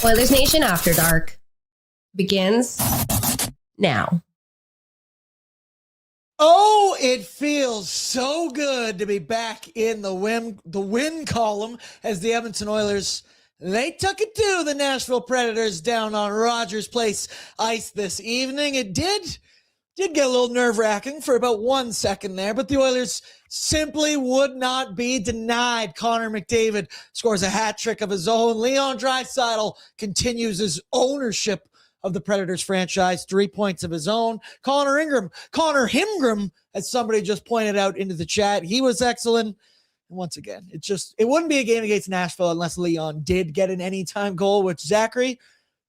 Oilers Nation After Dark begins now. Oh, it feels so good to be back in the win column as the Edmonton Oilers, they took it to the Nashville Predators down on Rogers Place ice this evening. It did get a little nerve-wracking for about 1 second there, but the Oilers simply would not be denied. Connor McDavid scores a hat trick of his own. Leon Draisaitl continues his ownership of the Predators franchise, 3 points of his own. Connor Ingram, as somebody just pointed out into the chat, he was excellent. And once again, it wouldn't be a game against Nashville unless Leon did get an anytime goal, which Zachary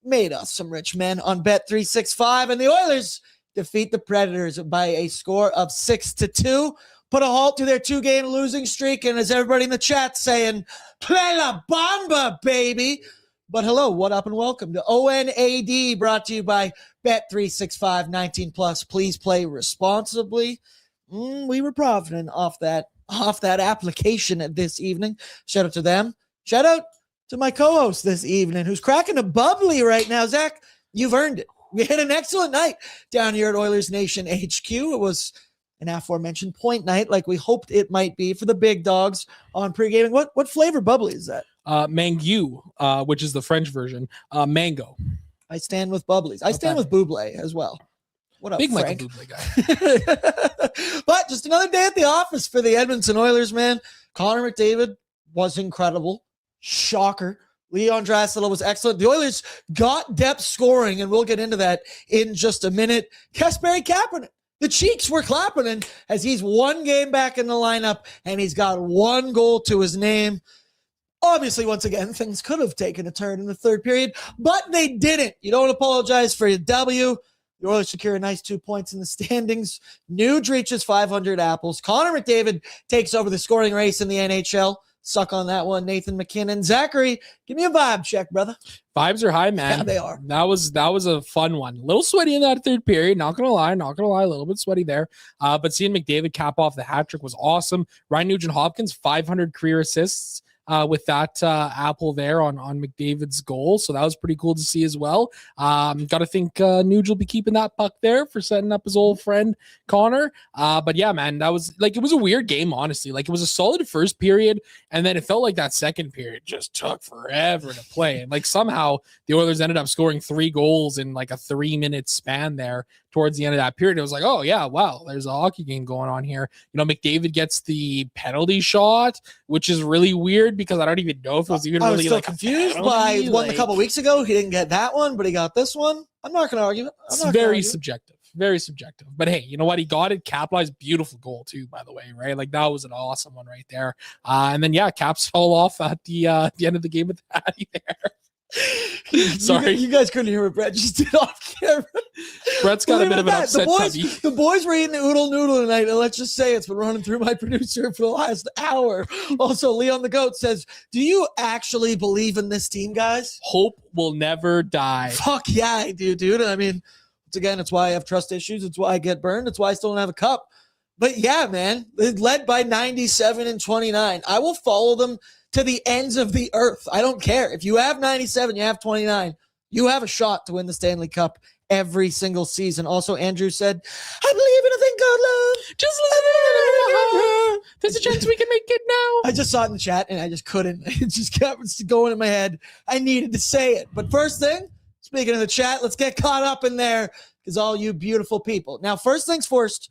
made us some rich men on Bet365. And the Oilers defeat the Predators by a score of 6-2, put a halt to their 2-game losing streak. And as everybody in the chat saying, play la bamba, baby. But hello, what up, and welcome to ONAD, brought to you by Bet365, 19 plus. Please play responsibly. We were profiting off that application this evening. Shout out to them. Shout out to my co-host this evening, who's cracking a bubbly right now. Zach, you've earned it. We had an excellent night down here at Oilers Nation HQ. It was an aforementioned point night, like we hoped it might be for the big dogs on pre-gaming. What flavor bubbly is that? Mangue, which is the French version. Mango. I stand with bubblies. I stand with Bublé as well. What up, Big Frank? Michael Bublé guy. But just another day at the office for the Edmonton Oilers, man. Connor McDavid was incredible. Shocker. Leon Draisaitl was excellent. The Oilers got depth scoring, and we'll get into that in just a minute. Kasperi Kapanen. The cheeks were clapping as he's one game back in the lineup, and he's got one goal to his name. Obviously, once again, things could have taken a turn in the third period, but they didn't. You don't apologize for your W. The Oilers secure a nice 2 points in the standings. Nuge reaches 500 apples. Connor McDavid takes over the scoring race in the NHL. Suck on that one, Nathan McKinnon. Zachary, give me a vibe check, brother. Vibes are high, man. Yeah, they are. That was a fun one. A little sweaty in that third period. Not gonna lie, a little bit sweaty there. But seeing McDavid cap off the hat trick was awesome. Ryan Nugent-Hopkins, 500 career assists. With that apple there on McDavid's goal. So that was pretty cool to see as well. Got to think Nuge will be keeping that puck there for setting up his old friend Connor. But yeah, man, it was a weird game, honestly. Like, it was a solid first period, and then it felt like that second period just took forever to play. And like, somehow the Oilers ended up scoring 3 goals in like a 3-minute span there towards the end of that period. It was like, oh yeah, wow, there's a hockey game going on here. You know, McDavid gets the penalty shot, which is really weird because I don't even know if it was even really like confused by one a couple weeks ago. He didn't get that one, but he got this one. I'm not going to argue it. It's very subjective. Very subjective. But hey, you know what? He got it. Capitalized. Beautiful goal too, by the way, right? Like, that was an awesome one right there. And then yeah, Caps fell off at the end of the game with Patty there. Sorry, you guys couldn't hear what Brett just did off camera. Brett's got a bit of an upset tummy. The boys were eating the oodle noodle tonight, and let's just say it's been running through my producer for the last hour. Also, Leon the Goat says, do you actually believe in this team, guys? Hope will never die. Fuck yeah, I do, dude. I mean, once again, it's why I have trust issues. It's why I get burned. It's why I still don't have a cup. But yeah, man, it's led by 97 and 29. I will follow them to the ends of the earth. I don't care. If you have 97, you have 29, you have a shot to win the Stanley Cup every single season. Also, Andrew said, I believe in a thing called love. Just love. There's a chance we can make it now. I just saw it in the chat and I just couldn't. It just kept going in my head. I needed to say it. But first thing, speaking of the chat, let's get caught up in there because all you beautiful people. Now, first things first.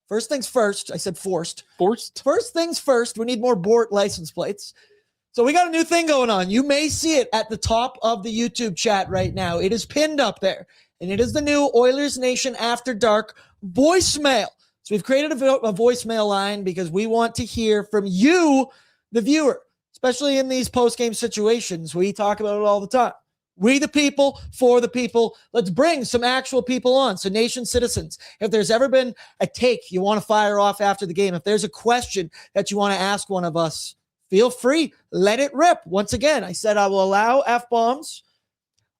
I said forced. First things first, we need more Bort license plates. So we got a new thing going on. You may see it at the top of the YouTube chat right now. It is pinned up there. And it is the new Oilers Nation After Dark voicemail. So we've created a voicemail line because we want to hear from you, the viewer, especially in these post-game situations. We talk about it all the time. We the people, for the people. Let's bring some actual people on. So nation citizens, if there's ever been a take you want to fire off after the game, if there's a question that you want to ask one of us, feel free. Let it rip. Once again, I said I will allow F-bombs.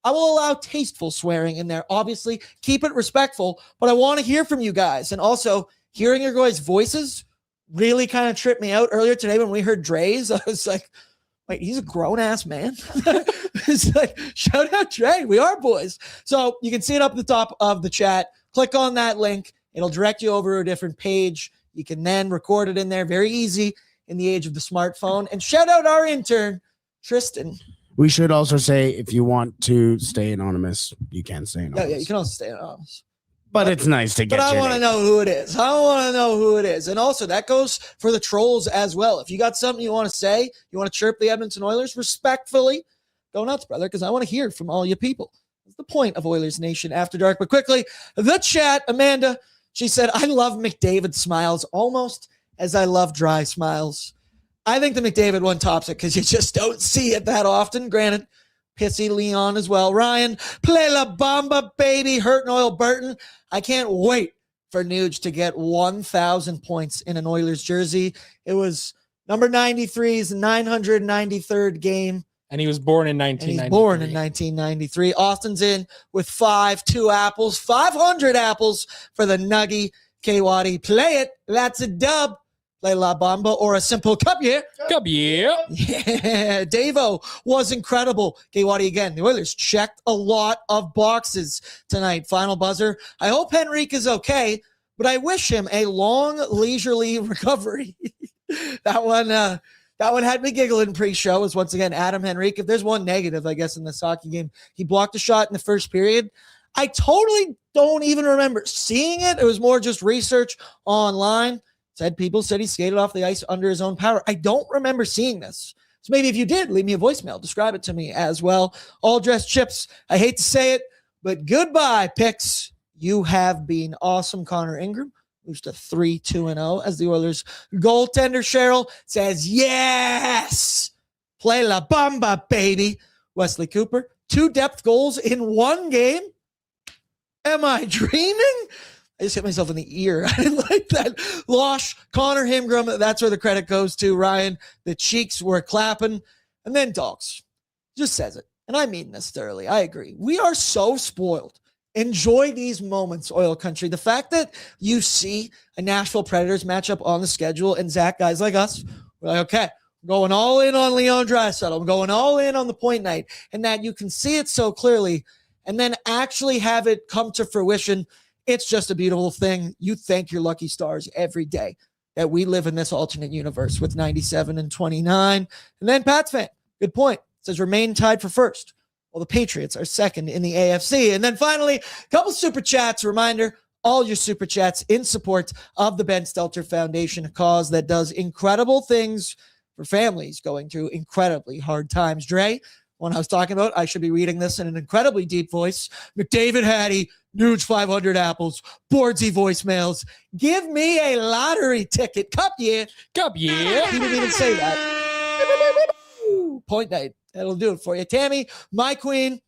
I will allow tasteful swearing in there. Obviously, keep it respectful, but I want to hear from you guys. And also, hearing your guys' voices really kind of tripped me out earlier today when we heard Dre's. I was like, Wait, he's a grown-ass man? It's like, shout out Dre. We are boys. So you can see it up at the top of the chat. Click on that link. It'll direct you over to a different page. You can then record it in there. Very easy in the age of the smartphone. And shout out our intern, Tristan. We should also say, if you want to stay anonymous, you can stay anonymous. Yeah, you can also stay anonymous. But it's nice to get. But I want to know who it is. I want to know who it is. And also, that goes for the trolls as well. If you got something you want to say, you want to chirp the Edmonton Oilers respectfully, go nuts, brother, because I want to hear from all you people. That's the point of Oilers Nation After Dark. But quickly, the chat, Amanda, she said, I love McDavid smiles almost as I love dry smiles. I think the McDavid one tops it because you just don't see it that often. Granted, pissy Leon as well. Ryan, play La Bamba, baby. Hurt Noel Burton. I can't wait for Nuge to get 1,000 points in an Oilers jersey. It was number 93's 993rd game. And he was born in 1993. Austin's in with 2 apples, 500 apples for the Nuggy. K-Waddy, play it. That's a dub. Play La Bamba or a simple cup, yeah. Cup, yeah. Yeah, Davo was incredible. K-Waddy again. The Oilers checked a lot of boxes tonight. Final buzzer. I hope Henrique is okay, but I wish him a long, leisurely recovery. That one had me giggling pre-show. Is once again Adam Henrique. If there's one negative, I guess, in this hockey game, he blocked a shot in the first period. I totally don't even remember seeing it. It was more just research online. People said he skated off the ice under his own power. I don't remember seeing this. So maybe if you did, leave me a voicemail. Describe it to me as well. All dressed chips. I hate to say it, but goodbye, picks. You have been awesome. Connor Ingram moves to 3-2-0 as the Oilers goaltender Cheryl says, yes, play La Bamba, baby. Wesley Cooper, 2 depth goals in 1 game. Am I dreaming? I just hit myself in the ear. I didn't like that. Losh, Connor Ingram, that's where the credit goes to. Ryan, the cheeks were clapping. And then Dogs just says it. And I mean this thoroughly. I agree. We are so spoiled. Enjoy these moments, Oil Country. The fact that you see a Nashville Predators matchup on the schedule and Zach, guys like us, we're like, okay, I'm going all in on Leon Draisaitl. I'm going all in on the point night. And that you can see it so clearly and then actually have it come to fruition. It's just a beautiful thing. You thank your lucky stars every day that we live in this alternate universe with 97 and 29. And then Pat's fan, good point, says remain tied for first. Well, the Patriots are second in the AFC. And then finally, a couple super chats. Reminder, all your super chats in support of the Ben Stelter Foundation, a cause that does incredible things for families going through incredibly hard times. Dre, when I was talking about, I should be reading this in an incredibly deep voice. McDavid Hattie, Nuge 500 apples, Boardsy voicemails. Give me a lottery ticket. Cup yeah. Cup, yeah. He didn't even say that. Point night. That'll do it for you. Tammy, my queen,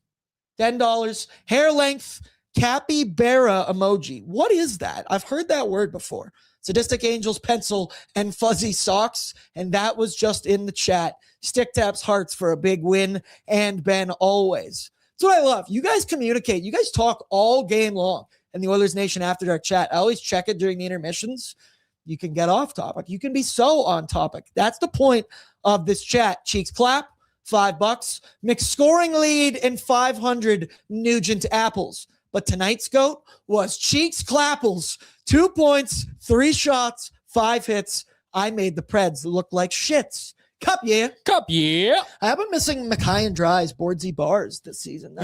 $10. Hair length, capybara emoji. What is that? I've heard that word before. Sadistic Angels pencil and fuzzy socks. And that was just in the chat. Stick taps hearts for a big win. And Ben always. That's what I love. You guys communicate. You guys talk all game long in the Oilers Nation After Dark chat. I always check it during the intermissions. You can get off topic. You can be so on topic. That's the point of this chat. Cheeks clap, $5. Mixed scoring lead and 500 Nugent apples. But tonight's GOAT was Cheeks Clapples. 2 points, 3 shots, 5 hits. I made the Preds look like shits. Cup, yeah. Cup, yeah. I have been missing Mackay and Dry's Boardsy bars this season. I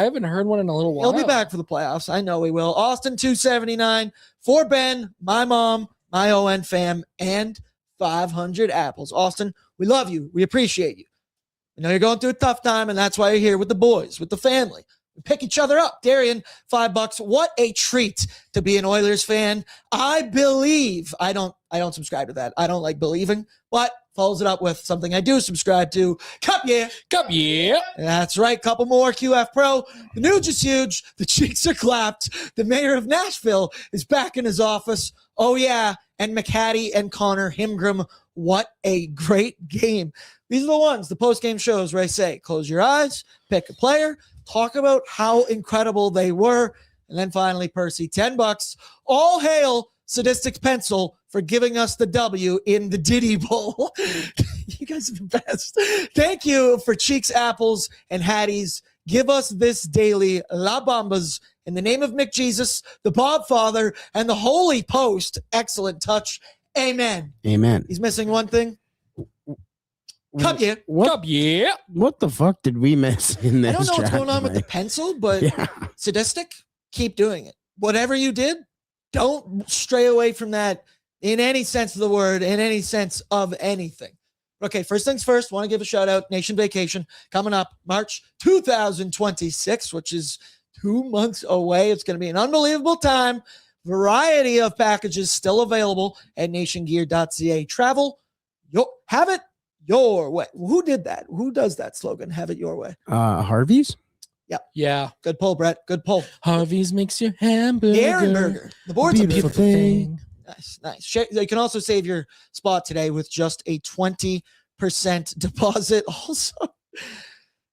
haven't heard one in a little while. He'll be back for the playoffs. I know he will. Austin 279 for Ben, my mom, my ON fam, and 500 apples. Austin, we love you. We appreciate you. I know you're going through a tough time, and that's why you're here with the boys, with the family. We pick each other up. Darian, $5. What a treat to be an Oilers fan. I believe. I don't subscribe to that. I don't like believing, but follows it up with something I do subscribe to. Cup, yeah. Cup, yeah. That's right. Couple more. QF Pro. The news is huge. The cheeks are clapped. The mayor of Nashville is back in his office. Oh, yeah. And McHattie and Connor Ingram. What a great game. These are the ones, the post-game shows where I say, close your eyes, pick a player, talk about how incredible they were. And then finally, Percy, $10. All hail Sadistic Pencil for giving us the W in the Diddy Bowl. You guys are the best. Thank you for Cheeks, Apples, and Hatties. Give us this daily La Bambas in the name of McJesus, the Bob Father, and the Holy Post. Excellent touch. Amen. Amen. He's missing one thing. Cup yeah. What the fuck did we miss in this? I don't know what's chat going on with the tonight? pencil, but Yeah. sadistic, keep doing it. Whatever you did, don't stray away from that in any sense of the word, in any sense of anything. Okay, first things first, want to give a shout out. Nation Vacation coming up March 2026, which is 2 months away. It's going to be an unbelievable time. Variety of packages still available at nationgear.ca. Travel, have it your way. Who did that? Who does that slogan? Have it your way. Harvey's? Yeah. Good pull, Brett. Good pull. Harvey's makes your hamburger. The Aaron Burger. The board's a Beautiful beautiful thing. Nice. You can also save your spot today with just a 20% deposit. Also,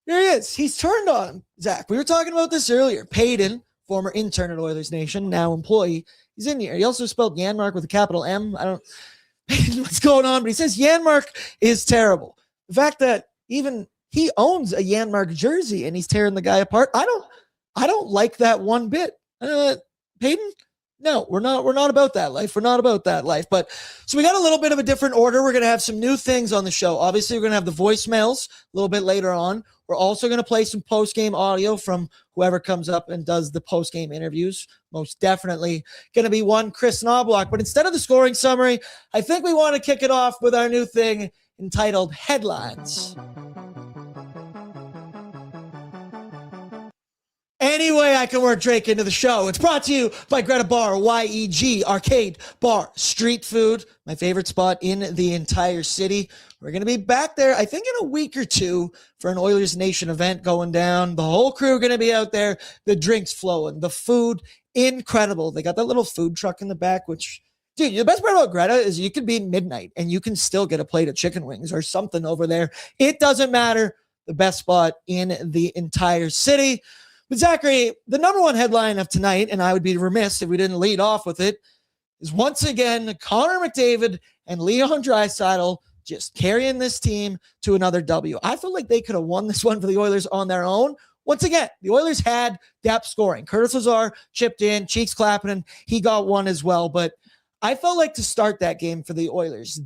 here he is. He's turned on him, Zach. We were talking about this earlier. Payton, former intern at Oilers Nation, now employee. He's in here. He also spelled Janmark with a capital M. I don't know what's going on, but he says Janmark is terrible. The fact that even he owns a Janmark jersey and he's tearing the guy apart. I don't like that one bit. Payton? No, we're not about that life. We're not about that life. But so we got a little bit of a different order. We're going to have some new things on the show. Obviously, we're going to have the voicemails a little bit later on. We're also going to play some post-game audio from whoever comes up and does the post-game interviews. Most definitely going to be one Chris Knobloch. But instead of the scoring summary, I think we want to kick it off with our new thing entitled Headlines. Any way I can work Drake into the show. It's brought to you by Greta Bar, YEG, Arcade Bar, Street Food, my favorite spot in the entire city. We're going to be back there, I think, in a week or two for an Oilers Nation event going down. The whole crew going to be out there. The drinks flowing, the food, incredible. They got that little food truck in the back, which, dude, the best part about Greta is you could be midnight and you can still get a plate of chicken wings or something over there. It doesn't matter. The best spot in the entire city. But Zachary, the number one headline of tonight, and I would be remiss if we didn't lead off with it, is once again Connor McDavid and Leon Draisaitl just carrying this team to another W. I feel like they could have won this one for the Oilers on their own. Once again, the Oilers had depth scoring. Curtis Lazar chipped in, Cheeks Kapanen, he got one as well. But I felt like to start that game for the Oilers,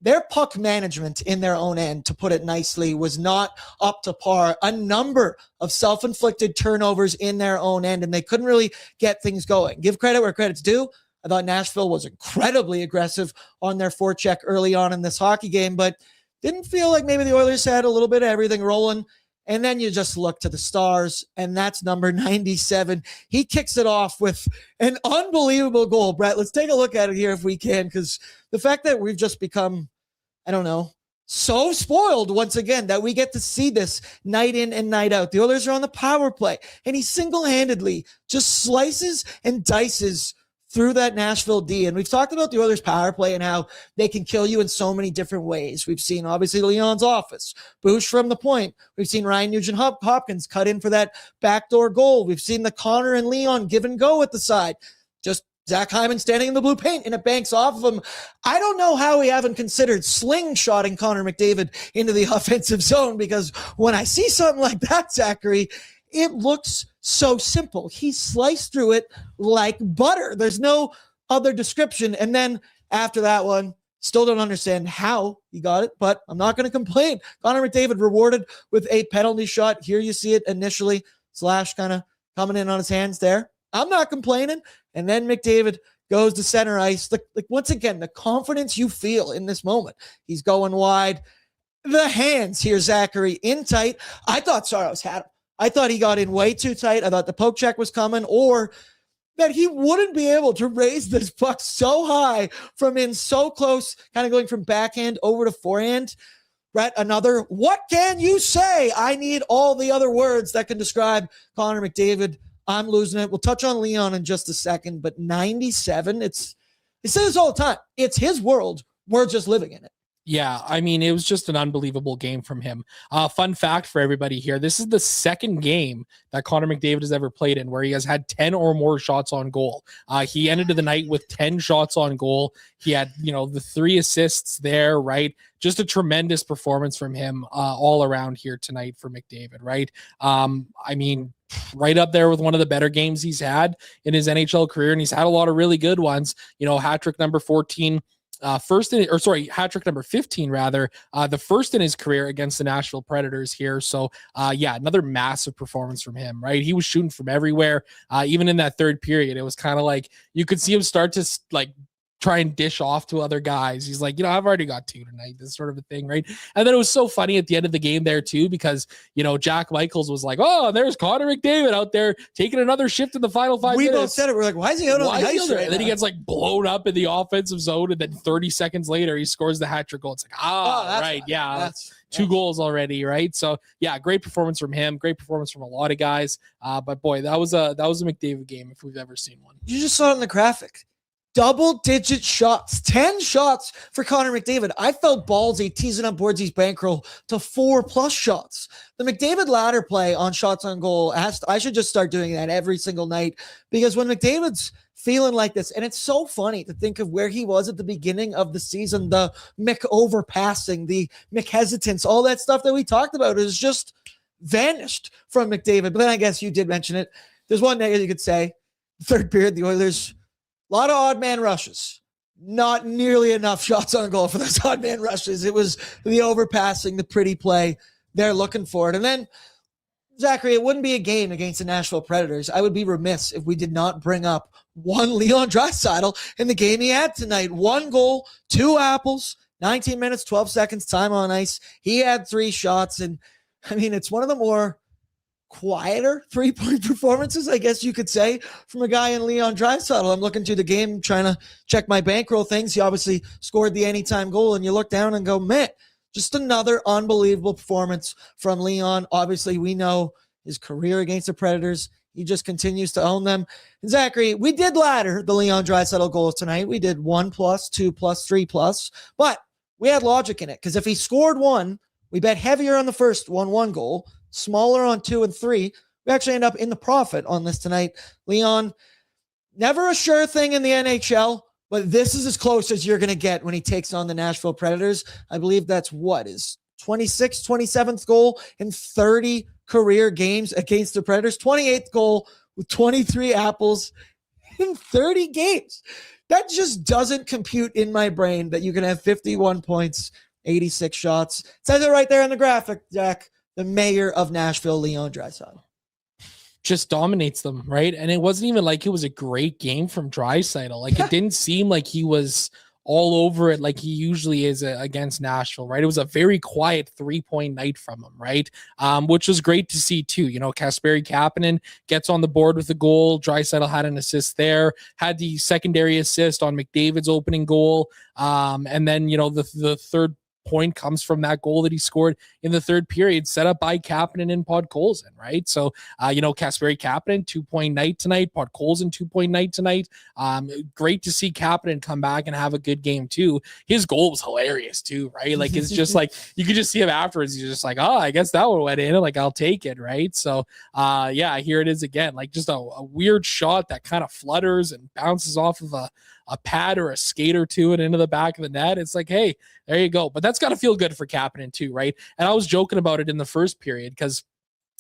their puck management in their own end, to put it nicely, was not up to par. A number of self-inflicted turnovers in their own end, and they couldn't really get things going. Give credit where credit's due. I thought Nashville was incredibly aggressive on their forecheck early on in this hockey game, but didn't feel like maybe the Oilers had a little bit of everything rolling. And then you just look to the stars, and that's number 97. He kicks it off with an unbelievable goal. Brett, let's take a look at it here if we can, because the fact that we've just become, I don't know, so spoiled once again that we get to see this night in and night out. The Oilers are on the power play, and he single-handedly just slices and dices through that Nashville D. And we've talked about the Oilers power play and how they can kill you in so many different ways. We've seen, obviously, Leon's office, Boosh from the point. We've seen Ryan Nugent-Hopkins cut in for that backdoor goal. We've seen the Connor and Leon give and go at the side. Just Zach Hyman standing in the blue paint and it banks off of him. I don't know how we haven't considered slingshotting Connor McDavid into the offensive zone, because when I see something like that, Zachary, it looks so simple. He sliced through it like butter. There's no other description. And then after that one, still don't understand how he got it, but I'm not going to complain. Connor McDavid rewarded with a penalty shot. Here you see it initially. Slash kind of coming in on his hands there. I'm not complaining. And then McDavid goes to center ice. Like once again, the confidence you feel in this moment. He's going wide. The hands here, Zachary, in tight. I thought Saros had him. I thought he got in way too tight. I thought the poke check was coming, or that he wouldn't be able to raise this puck so high from in so close, kind of going from backhand over to forehand. Brett, another, what can you say? I need all the other words that can describe Connor McDavid. I'm losing it. We'll touch on Leon in just a second, but 97, I say this all the time. It's his world. We're just living in it. Yeah, I mean, it was just an unbelievable game from him. Fun fact for everybody here. This is the second game that Connor McDavid has ever played in where he has had 10 or more shots on goal. He ended the night with 10 shots on goal. He had, the 3 assists there, right? Just a tremendous performance from him all around here tonight for McDavid, right? I mean, right up there with one of the better games he's had in his NHL career, and he's had a lot of really good ones. Hat trick number 14. Hat trick number 15, rather, the first in his career against the Nashville Predators here. So, another massive performance from him, right? He was shooting from everywhere. Even in that third period, it was kind of like you could see him start to try and dish off to other guys. He's like, I've already got 2 tonight, this sort of a thing, right? And then it was so funny at the end of the game there too, because, Jack Michaels was like, oh, there's Connor McDavid out there taking another shift in the final 5 minutes. We both said it. We're like, why is he out on the ice right And then he gets blown up in the offensive zone, and then 30 seconds later, he scores the hat trick goal. It's like, right, yeah, that's 2 goals already, right? So yeah, great performance from him. Great performance from a lot of guys. But boy, that was a McDavid game if we've ever seen one. You just saw it in the graphic. Double-digit shots, 10 shots for Connor McDavid. I felt ballsy teasing up Boardsy's bankroll to 4+ shots. The McDavid ladder play on shots on goal, I should just start doing that every single night, because when McDavid's feeling like this, and it's so funny to think of where he was at the beginning of the season, the Mick overpassing, the Mick hesitance, all that stuff that we talked about is just vanished from McDavid. But then I guess you did mention it. There's one negative you could say. Third period, the Oilers, a lot of odd man rushes. Not nearly enough shots on goal for those odd man rushes. It was the overpassing, the pretty play. They're looking for it. And then, Zachary, it wouldn't be a game against the Nashville Predators. I would be remiss if we did not bring up one Leon Draisaitl in the game he had tonight. 1 goal, 2 apples, 19 minutes, 12 seconds, time on ice. He had 3 shots. And, I mean, it's one of the more quieter 3-point performances, I guess you could say, from a guy in Leon Draisaitl. I'm looking through the game, trying to check my bankroll things. He obviously scored the anytime goal, and you look down and go, man, just another unbelievable performance from Leon. Obviously, we know his career against the Predators. He just continues to own them. And Zachary, we did ladder the Leon Draisaitl goals tonight. We did 1+, 2+, 3+, but we had logic in it, because if he scored 1, we bet heavier on the first 1-1 goal, smaller on 2 and 3. We actually end up in the profit on this tonight. Leon, never a sure thing in the NHL, but this is as close as you're going to get when he takes on the Nashville Predators. I believe that's his 26th, 27th goal in 30 career games against the Predators. 28th goal with 23 apples in 30 games. That just doesn't compute in my brain that you can have 51 points, 86 shots. It says it right there in the graphic, Jack. The mayor of Nashville, Leon Draisaitl. Just dominates them, right? And it wasn't even like it was a great game from Draisaitl. It didn't seem like he was all over it like he usually is against Nashville, right? It was a very quiet 3-point night from him, right? Which was great to see too. Kasperi Kapanen gets on the board with a goal. Draisaitl had an assist there, had the secondary assist on McDavid's opening goal. And then, the third point comes from that goal that he scored in the third period, set up by Kapanen and Podkolzin, right? So, Kasperi Kapanen, 2-point night tonight. Podkolzin, 2-point night tonight. Great to see Kapanen come back and have a good game too. His goal was hilarious too, right? It's just you could just see him afterwards. He's just like, oh, I guess that one went in. I'll take it, right? So, here it is again. Just a weird shot that kind of flutters and bounces off of a pad or a skate or two and into the back of the net. It's like, hey, there you go. But that's got to feel good for Kapanen too, right? And I was joking about it in the first period because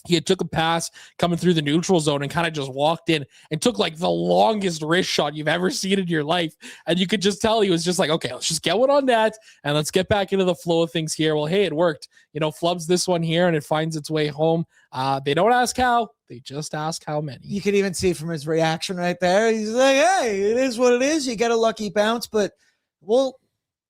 he had took a pass coming through the neutral zone and kind of just walked in and took the longest wrist shot you've ever seen in your life. And you could just tell he was just like, okay, let's just get one on net and let's get back into the flow of things here. Well, hey, it worked. Flubs this one here and it finds its way home. They don't ask how, they just ask how many. You can even see from his reaction right there. He's like, hey, it is what it is. You get a lucky bounce, but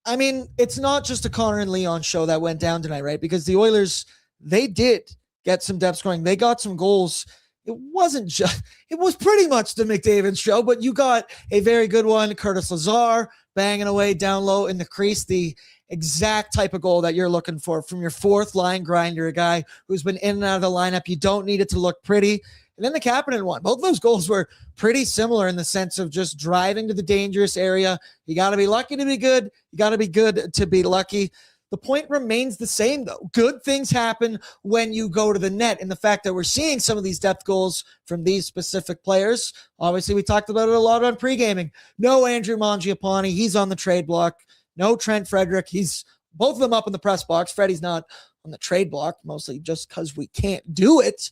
it's not just a Connor and Leon show that went down tonight, right? Because the Oilers, they did get some depth scoring. They got some goals. It was pretty much the McDavid show, but you got a very good one. Curtis Lazar banging away down low in the crease, the exact type of goal that you're looking for from your fourth line grinder, a guy who's been in and out of the lineup. You don't need it to look pretty. And then the Kapanen one. Both of those goals were pretty similar in the sense of just driving to the dangerous area. You got to be lucky to be good. You got to be good to be lucky. The point remains the same, though. Good things happen when you go to the net. And the fact that we're seeing some of these depth goals from these specific players, obviously we talked about it a lot on pre-gaming. No Andrew Mangiapane, he's on the trade block. No Trent Frederick, he's both of them up in the press box. Freddie's not on the trade block, mostly just because we can't do it.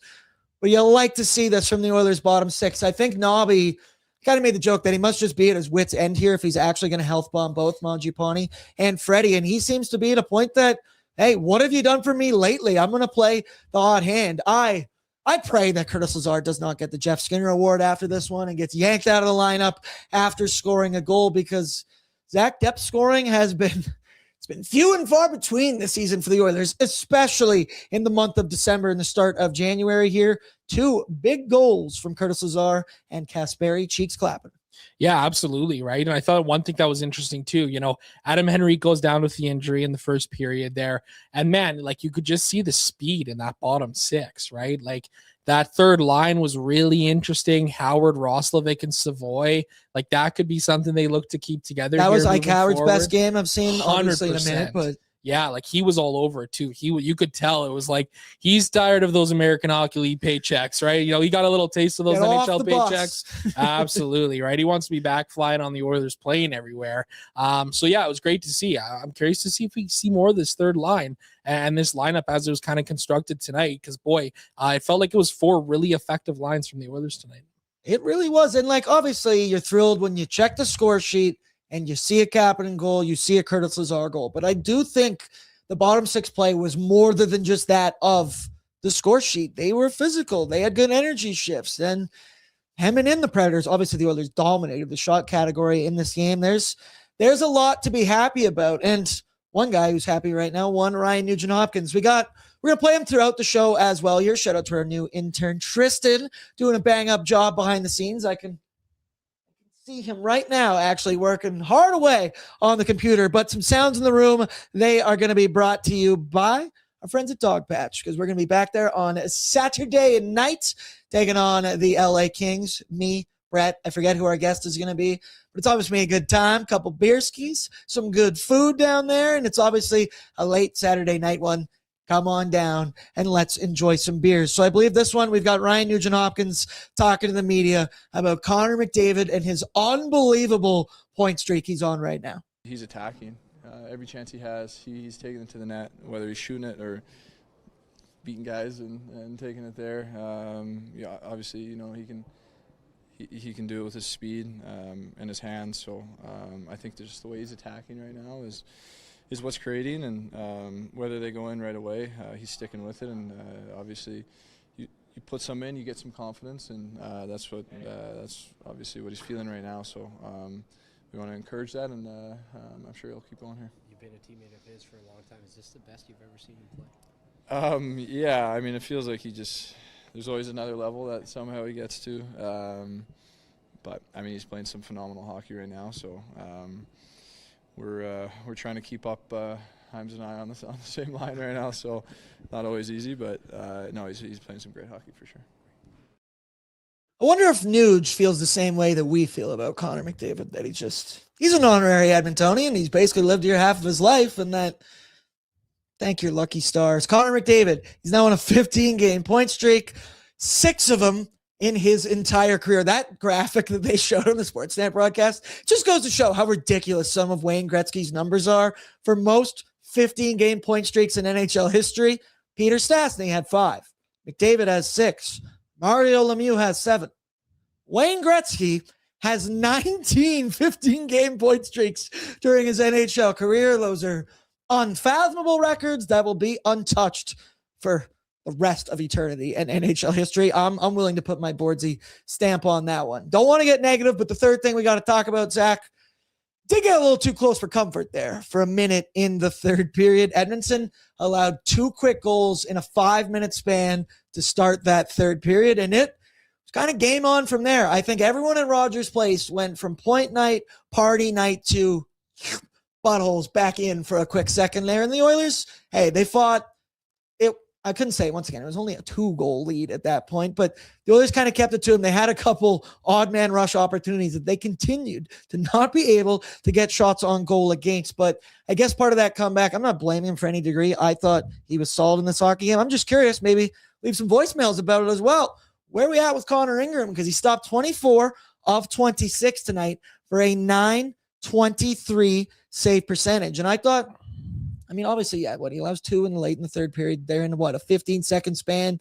But you'll like to see this from the Oilers' bottom six. I think Nobby kind of made the joke that he must just be at his wit's end here if he's actually going to health bomb both Mangiapane and Freddie. And he seems to be at a point that, hey, what have you done for me lately? I'm going to play the hot hand. I pray that Curtis Lazar does not get the Jeff Skinner Award after this one and gets yanked out of the lineup after scoring a goal, because Zach, depth scoring has been few and far between this season for the Oilers, especially in the month of December and the start of January here. 2 big goals from Curtis Lazar and Kasperi cheeks clapping. Yeah, absolutely. Right. And I thought one thing that was interesting too, Adam Henrique goes down with the injury in the first period there. And man, like you could just see the speed in that bottom six, right? Like that third line was really interesting. Howard, Roslovic, and Savoy. Like that could be something they look to keep together. That was Ike Howard's best game I've seen, obviously, 100%. in a minute, but yeah, like he was all over it too. You could tell it was like he's tired of those American Hockey League paychecks, right? He got a little taste of those NHL paychecks. Absolutely, right? He wants to be back flying on the Oilers, playing everywhere. So yeah, it was great to see. I'm curious to see if we see more of this third line and this lineup as it was kind of constructed tonight, because boy, it felt like it was 4 really effective lines from the Oilers tonight. It really was. And like, obviously you're thrilled when you check the score sheet and you see a Kapanen goal, you see a Curtis Lazar goal. But I do think the bottom six play was more than just that of the score sheet. They were physical. They had good energy shifts. And hemming in the Predators, obviously the Oilers dominated the shot category in this game. There's a lot to be happy about. And one guy who's happy right now, Ryan Nugent-Hopkins. We're going to play him throughout the show as well here. Shout out to our new intern, Tristan, doing a bang-up job behind the scenes. I can see him right now actually working hard away on the computer, but some sounds in the room, they are going to be brought to you by our friends at Dog Patch, because we're going to be back there on Saturday night taking on the LA Kings. Me, Brett, I forget who our guest is going to be, but it's obviously a good time. Couple beer skis, some good food down there, and it's obviously a late Saturday night one. Come on down and let's enjoy some beers. So I believe this one, we've got Ryan Nugent-Hopkins talking to the media about Connor McDavid and his unbelievable point streak he's on right now. He's attacking. Every chance he has, he's taking it to the net, whether he's shooting it or beating guys and taking it there. Yeah, obviously, he can do it with his speed and his hands. So I think just the way he's attacking right now is what's creating, and whether they go in right away, he's sticking with it, and obviously you put some in, you get some confidence, and that's obviously what he's feeling right now. So we want to encourage that, and I'm sure he'll keep going here. You've been a teammate of his for a long time. Is this the best you've ever seen him play? Yeah, I mean, it feels like there's always another level that somehow he gets to, but I mean, he's playing some phenomenal hockey right now, so we're trying to keep up Himes and I on the same line right now, so not always easy, but no, he's playing some great hockey for sure. I wonder if Nuge feels the same way that we feel about Connor McDavid, that he's an honorary Edmontonian. He's basically lived here half of his life, and that, thank your lucky stars. Connor McDavid, he's now on a 15-game point streak, 6 of them in his entire career. That graphic that they showed on the Sportsnet broadcast just goes to show how ridiculous some of Wayne Gretzky's numbers are. For most 15-game point streaks in NHL history, Peter Stastny had 5. McDavid has 6. Mario Lemieux has 7. Wayne Gretzky has 19 15-game point streaks during his NHL career. Those are unfathomable records that will be untouched for the rest of eternity and NHL history. I'm willing to put my Boardsy stamp on that one. Don't want to get negative, but the third thing we got to talk about, Zach, did get a little too close for comfort there for a minute in the third period. Edmonton allowed 2 quick goals in a 5-minute span to start that third period, and it was kind of game on from there. I think everyone at Rogers Place went from point night, party night to buttholes back in for a quick second there. And the Oilers, hey, they fought. I couldn't say once again, it was only a 2-goal lead at that point, but the Oilers kind of kept it to them. They had a couple odd man rush opportunities that they continued to not be able to get shots on goal against. But I guess part of that comeback, I'm not blaming him for any degree. I thought he was solid in this hockey game. I'm just curious, maybe leave some voicemails about it as well. Where are we at with Connor Ingram? Because he stopped 24 of 26 tonight for a .923 save percentage. And I thought, I mean, obviously, yeah, he allows 2 in the third period. They're in a 15-second span.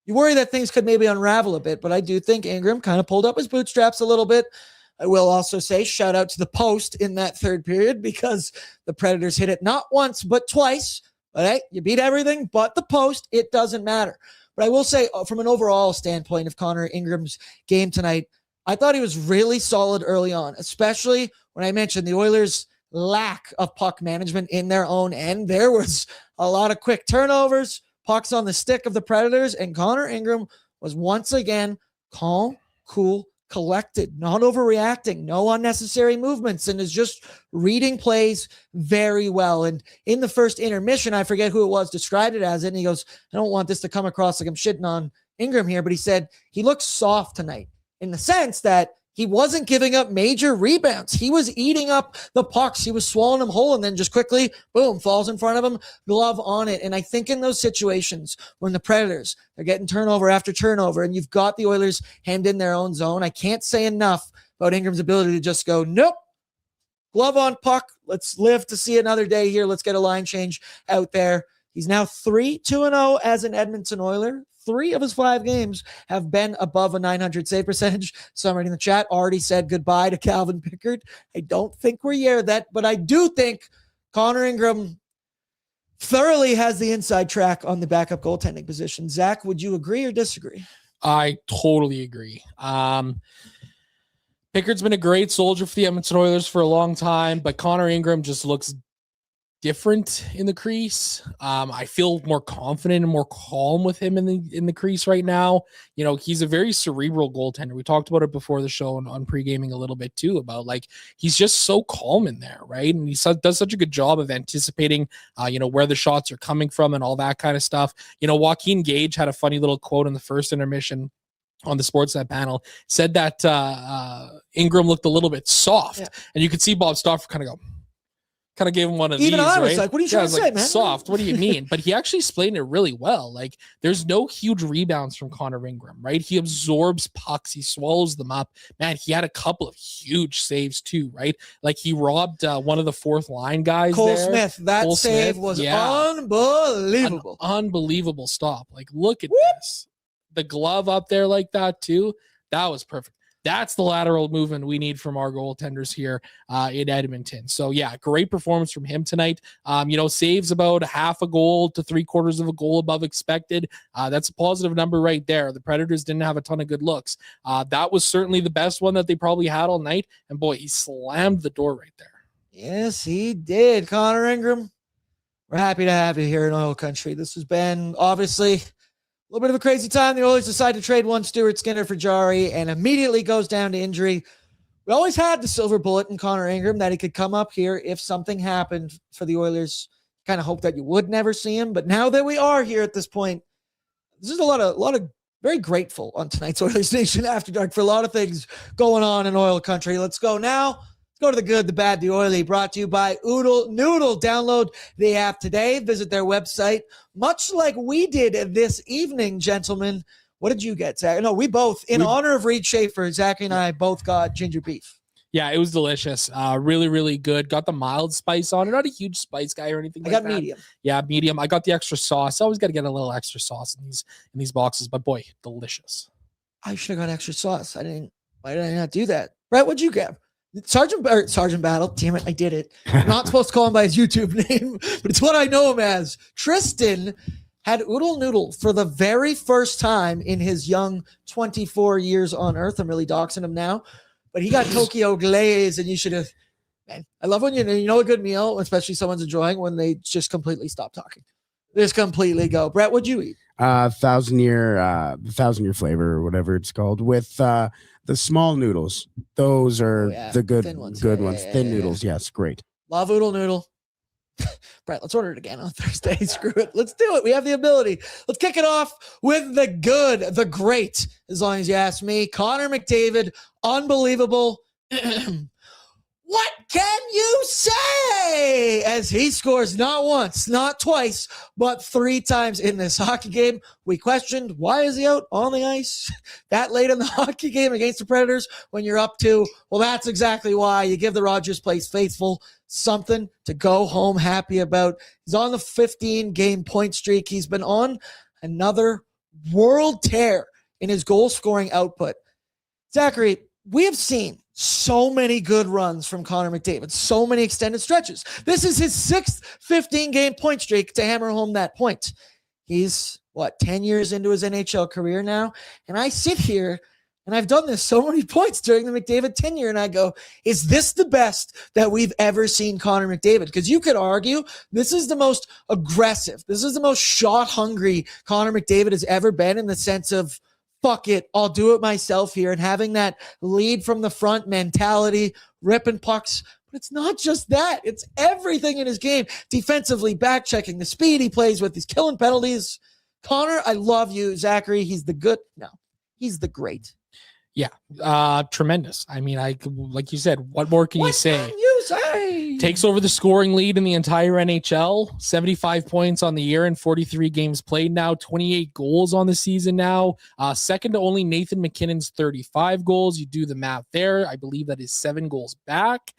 You worry that things could maybe unravel a bit, but I do think Ingram kind of pulled up his bootstraps a little bit. I will also say shout out to the post in that third period because the Predators hit it not once, but twice. But hey, you beat everything but the post. It doesn't matter. But I will say from an overall standpoint of Connor Ingram's game tonight, I thought he was really solid early on, especially when I mentioned the Oilers' lack of puck management in their own end. There was a lot of quick turnovers, pucks on the stick of the Predators, and Connor Ingram was once again calm, cool, collected, not overreacting, no unnecessary movements, and is just reading plays very well. And in the first intermission, I forget who it was, described it as it, and he goes, I don't want this to come across like I'm shitting on Ingram here, but he said he looks soft tonight in the sense that he wasn't giving up major rebounds. He was eating up the pucks. He was swallowing them whole and then just quickly, boom, falls in front of him, glove on it. And I think in those situations when the Predators are getting turnover after turnover and you've got the Oilers hemmed in their own zone, I can't say enough about Ingram's ability to just go, nope, glove on puck. Let's live to see another day here. Let's get a line change out there. He's now 3-2-0 as an Edmonton Oiler. 3 of his 5 games have been above a .900 save percentage. Somebody in the chat already said goodbye to Calvin Pickard. I don't think we're near that, but I do think Connor Ingram thoroughly has the inside track on the backup goaltending position. Zach, would you agree or disagree? I totally agree. Pickard's been a great soldier for the Edmonton Oilers for a long time, but Connor Ingram just looks different in the crease. I feel more confident and more calm with him in the crease right now. You know, he's a very cerebral goaltender. We talked about it before the show and on pre-gaming a little bit too about like he's just so calm in there, right? And he does such a good job of anticipating, where the shots are coming from and all that kind of stuff. You know, Joaquin Gage had a funny little quote in the first intermission on the Sportsnet panel, said that Ingram looked a little bit soft, and you could see Bob Stauffer kind of gave him one of Even these, I was right? like, what are you trying to say, man? Soft. What do you mean? But he actually explained it really well. Like, there's no huge rebounds from Connor Ingram, right? He absorbs pucks. He swallows them up. Man, he had a couple of huge saves too, right? Like, he robbed one of the fourth line guys Cole there. Smith. That Cole save Smith, was yeah. unbelievable. An unbelievable stop. Like, look at this. The glove up there like that too. That was perfect. That's the lateral movement we need from our goaltenders here in Edmonton. So yeah, great performance from him tonight. Saves about half a goal to 3/4 of a goal above expected. That's a positive number right there. The Predators didn't have a ton of good looks. That was certainly the best one that they probably had all night. And boy, he slammed the door right there. Yes, he did. Connor Ingram, we're happy to have you here in Oil Country. This has been obviously a little bit of a crazy time. The Oilers decide to trade one Stuart Skinner for Jari and immediately goes down to injury. We always had the silver bullet in Connor Ingram that he could come up here if something happened for the Oilers. Kind of hope that you would never see him. But now that we are here at this point, this is a lot of very grateful on tonight's Oilers Nation After Dark for a lot of things going on in Oil Country. Let's go now. Go to the good, the bad, the oily, brought to you by Oodle Noodle. Download the app today. Visit their website. Much like we did this evening, gentlemen. What did you get, Zach? No, we both, in honor of Reed Schaefer, Zach and I both got ginger beef. Yeah, it was delicious. Really, really good. Got the mild spice on it. Not a huge spice guy or anything like that. I got medium. Yeah, medium. I got the extra sauce. Always got to get a little extra sauce in these boxes. But boy, delicious. I should have got extra sauce. Why did I not do that? Brett, what'd you get? Sergeant Battle. Damn it, I did it. I'm not supposed to call him by his YouTube name, but it's what I know him as. Tristan had Oodle Noodle for the very first time in his young 24 years on Earth. I'm really doxing him now, but he got Tokyo Glaze, and you should have. Man, I love when you know a good meal, especially someone's enjoying, when they just completely stop talking. Just completely go. Brett, what'd you eat? 1,000-year flavor or whatever it's called with the small noodles. Those are the good ones. Thin noodles. Yes, great. Love Oodle Noodle. Brett, let's order it again on Thursday. Screw it. Let's do it. We have the ability. Let's kick it off with the good, the great, as long as you ask me. Connor McDavid, unbelievable. What can you say as he scores not once, not twice, but 3 times in this hockey game? We questioned, why is he out on the ice that late in the hockey game against the Predators when you're up 2? Well, that's exactly why. You give the Rogers Place faithful something to go home happy about. He's on the 15-game point streak. He's been on another world tear in his goal-scoring output. Zachary, we have seen so many good runs from Connor McDavid, so many extended stretches. This is his 6th 15-game point streak to hammer home that point. He's, 10 years into his NHL career now? And I sit here, and I've done this so many points during the McDavid tenure, and I go, is this the best that we've ever seen Connor McDavid? Because you could argue this is the most aggressive, this is the most shot-hungry Connor McDavid has ever been, in the sense of, fuck it, I'll do it myself here, and having that lead from the front mentality, ripping pucks. But it's not just that. It's everything in his game. Defensively, back-checking, the speed he plays with, he's killing penalties. Connor, I love you. Zachary, he's the good. No, he's the great. Yeah, tremendous. I mean, like you said, what more can you say? What can you say? Takes over the scoring lead in the entire NHL, 75 points on the year and 43 games played now, 28 goals on the season now, second to only Nathan McKinnon's 35 goals. You do the math there. I believe that is 7 goals back.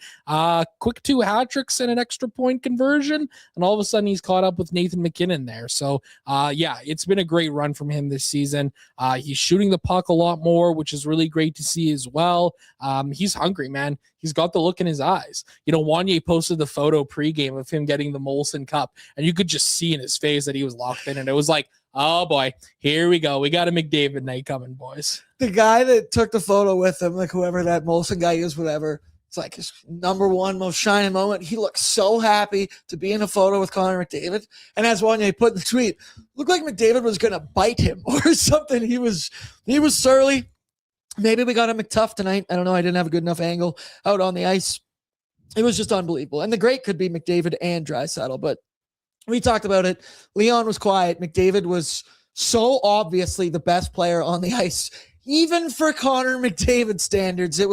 Quick 2 hat tricks and an extra point conversion, and all of a sudden he's caught up with Nathan McKinnon there. So, yeah, it's been a great run from him this season. He's shooting the puck a lot more, which is really great to see as well. He's hungry, man. He's got the look in his eyes. You know, Wanye posted the photo pregame of him getting the Molson Cup, and you could just see in his face that he was locked in, and it was like, oh boy, here we go. We got a McDavid night coming, boys. The guy that took the photo with him, like whoever that Molson guy is, whatever, it's like his number one most shining moment. He looks so happy to be in a photo with Connor McDavid. And as Wanye put in the tweet, looked like McDavid was going to bite him or something. He was surly. Maybe we got a McTuff tonight. I don't know. I didn't have a good enough angle out on the ice. It was just unbelievable. And the great could be McDavid and Draisaitl, but we talked about it. Leon was quiet. McDavid was so obviously the best player on the ice. Even for Connor McDavid standards, it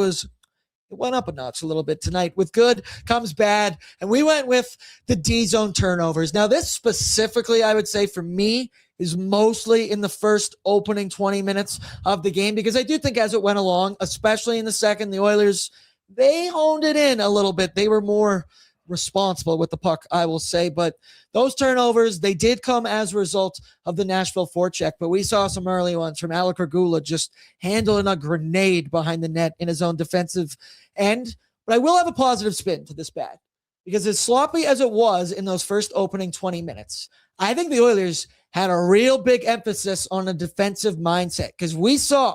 went up a notch a little bit tonight. With good comes bad. And we went with the D-zone turnovers. Now, this specifically, I would say for me, is mostly in the first opening 20 minutes of the game, because I do think as it went along, especially in the second, the Oilers, they honed it in a little bit. They were more responsible with the puck, I will say. But those turnovers, they did come as a result of the Nashville forecheck. But we saw some early ones from Alec Regula just handling a grenade behind the net in his own defensive end. But I will have a positive spin to this bad, because as sloppy as it was in those first opening 20 minutes, I think the Oilers had a real big emphasis on a defensive mindset, because we saw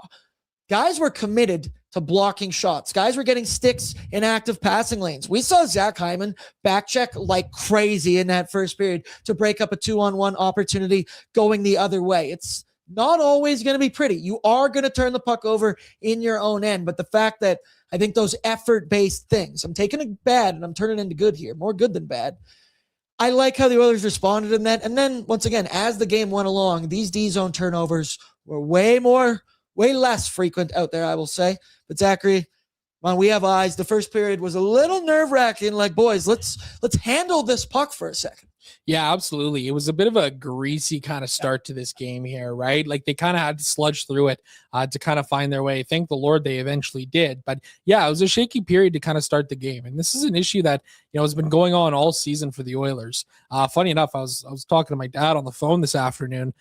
guys were committed to blocking shots. Guys were getting sticks in active passing lanes. We saw Zach Hyman back check like crazy in that first period to break up a 2-on-1 opportunity going the other way. It's not always going to be pretty. You are going to turn the puck over in your own end. But the fact that I think those effort-based things, I'm taking it bad and I'm turning it into good here, more good than bad. I like how the Oilers responded in that. And then, once again, as the game went along, these D-zone turnovers were way less frequent out there, I will say. But Zachary, when we have eyes, the first period was a little nerve-wracking. Like, boys, let's handle this puck for a second. Yeah, absolutely. It was a bit of a greasy kind of start to this game here, right? Like they kind of had to sludge through it to kind of find their way. Thank the Lord they eventually did. But yeah, it was a shaky period to kind of start the game. And this is an issue that, you know, has been going on all season for the Oilers. Funny enough, I was talking to my dad on the phone this afternoon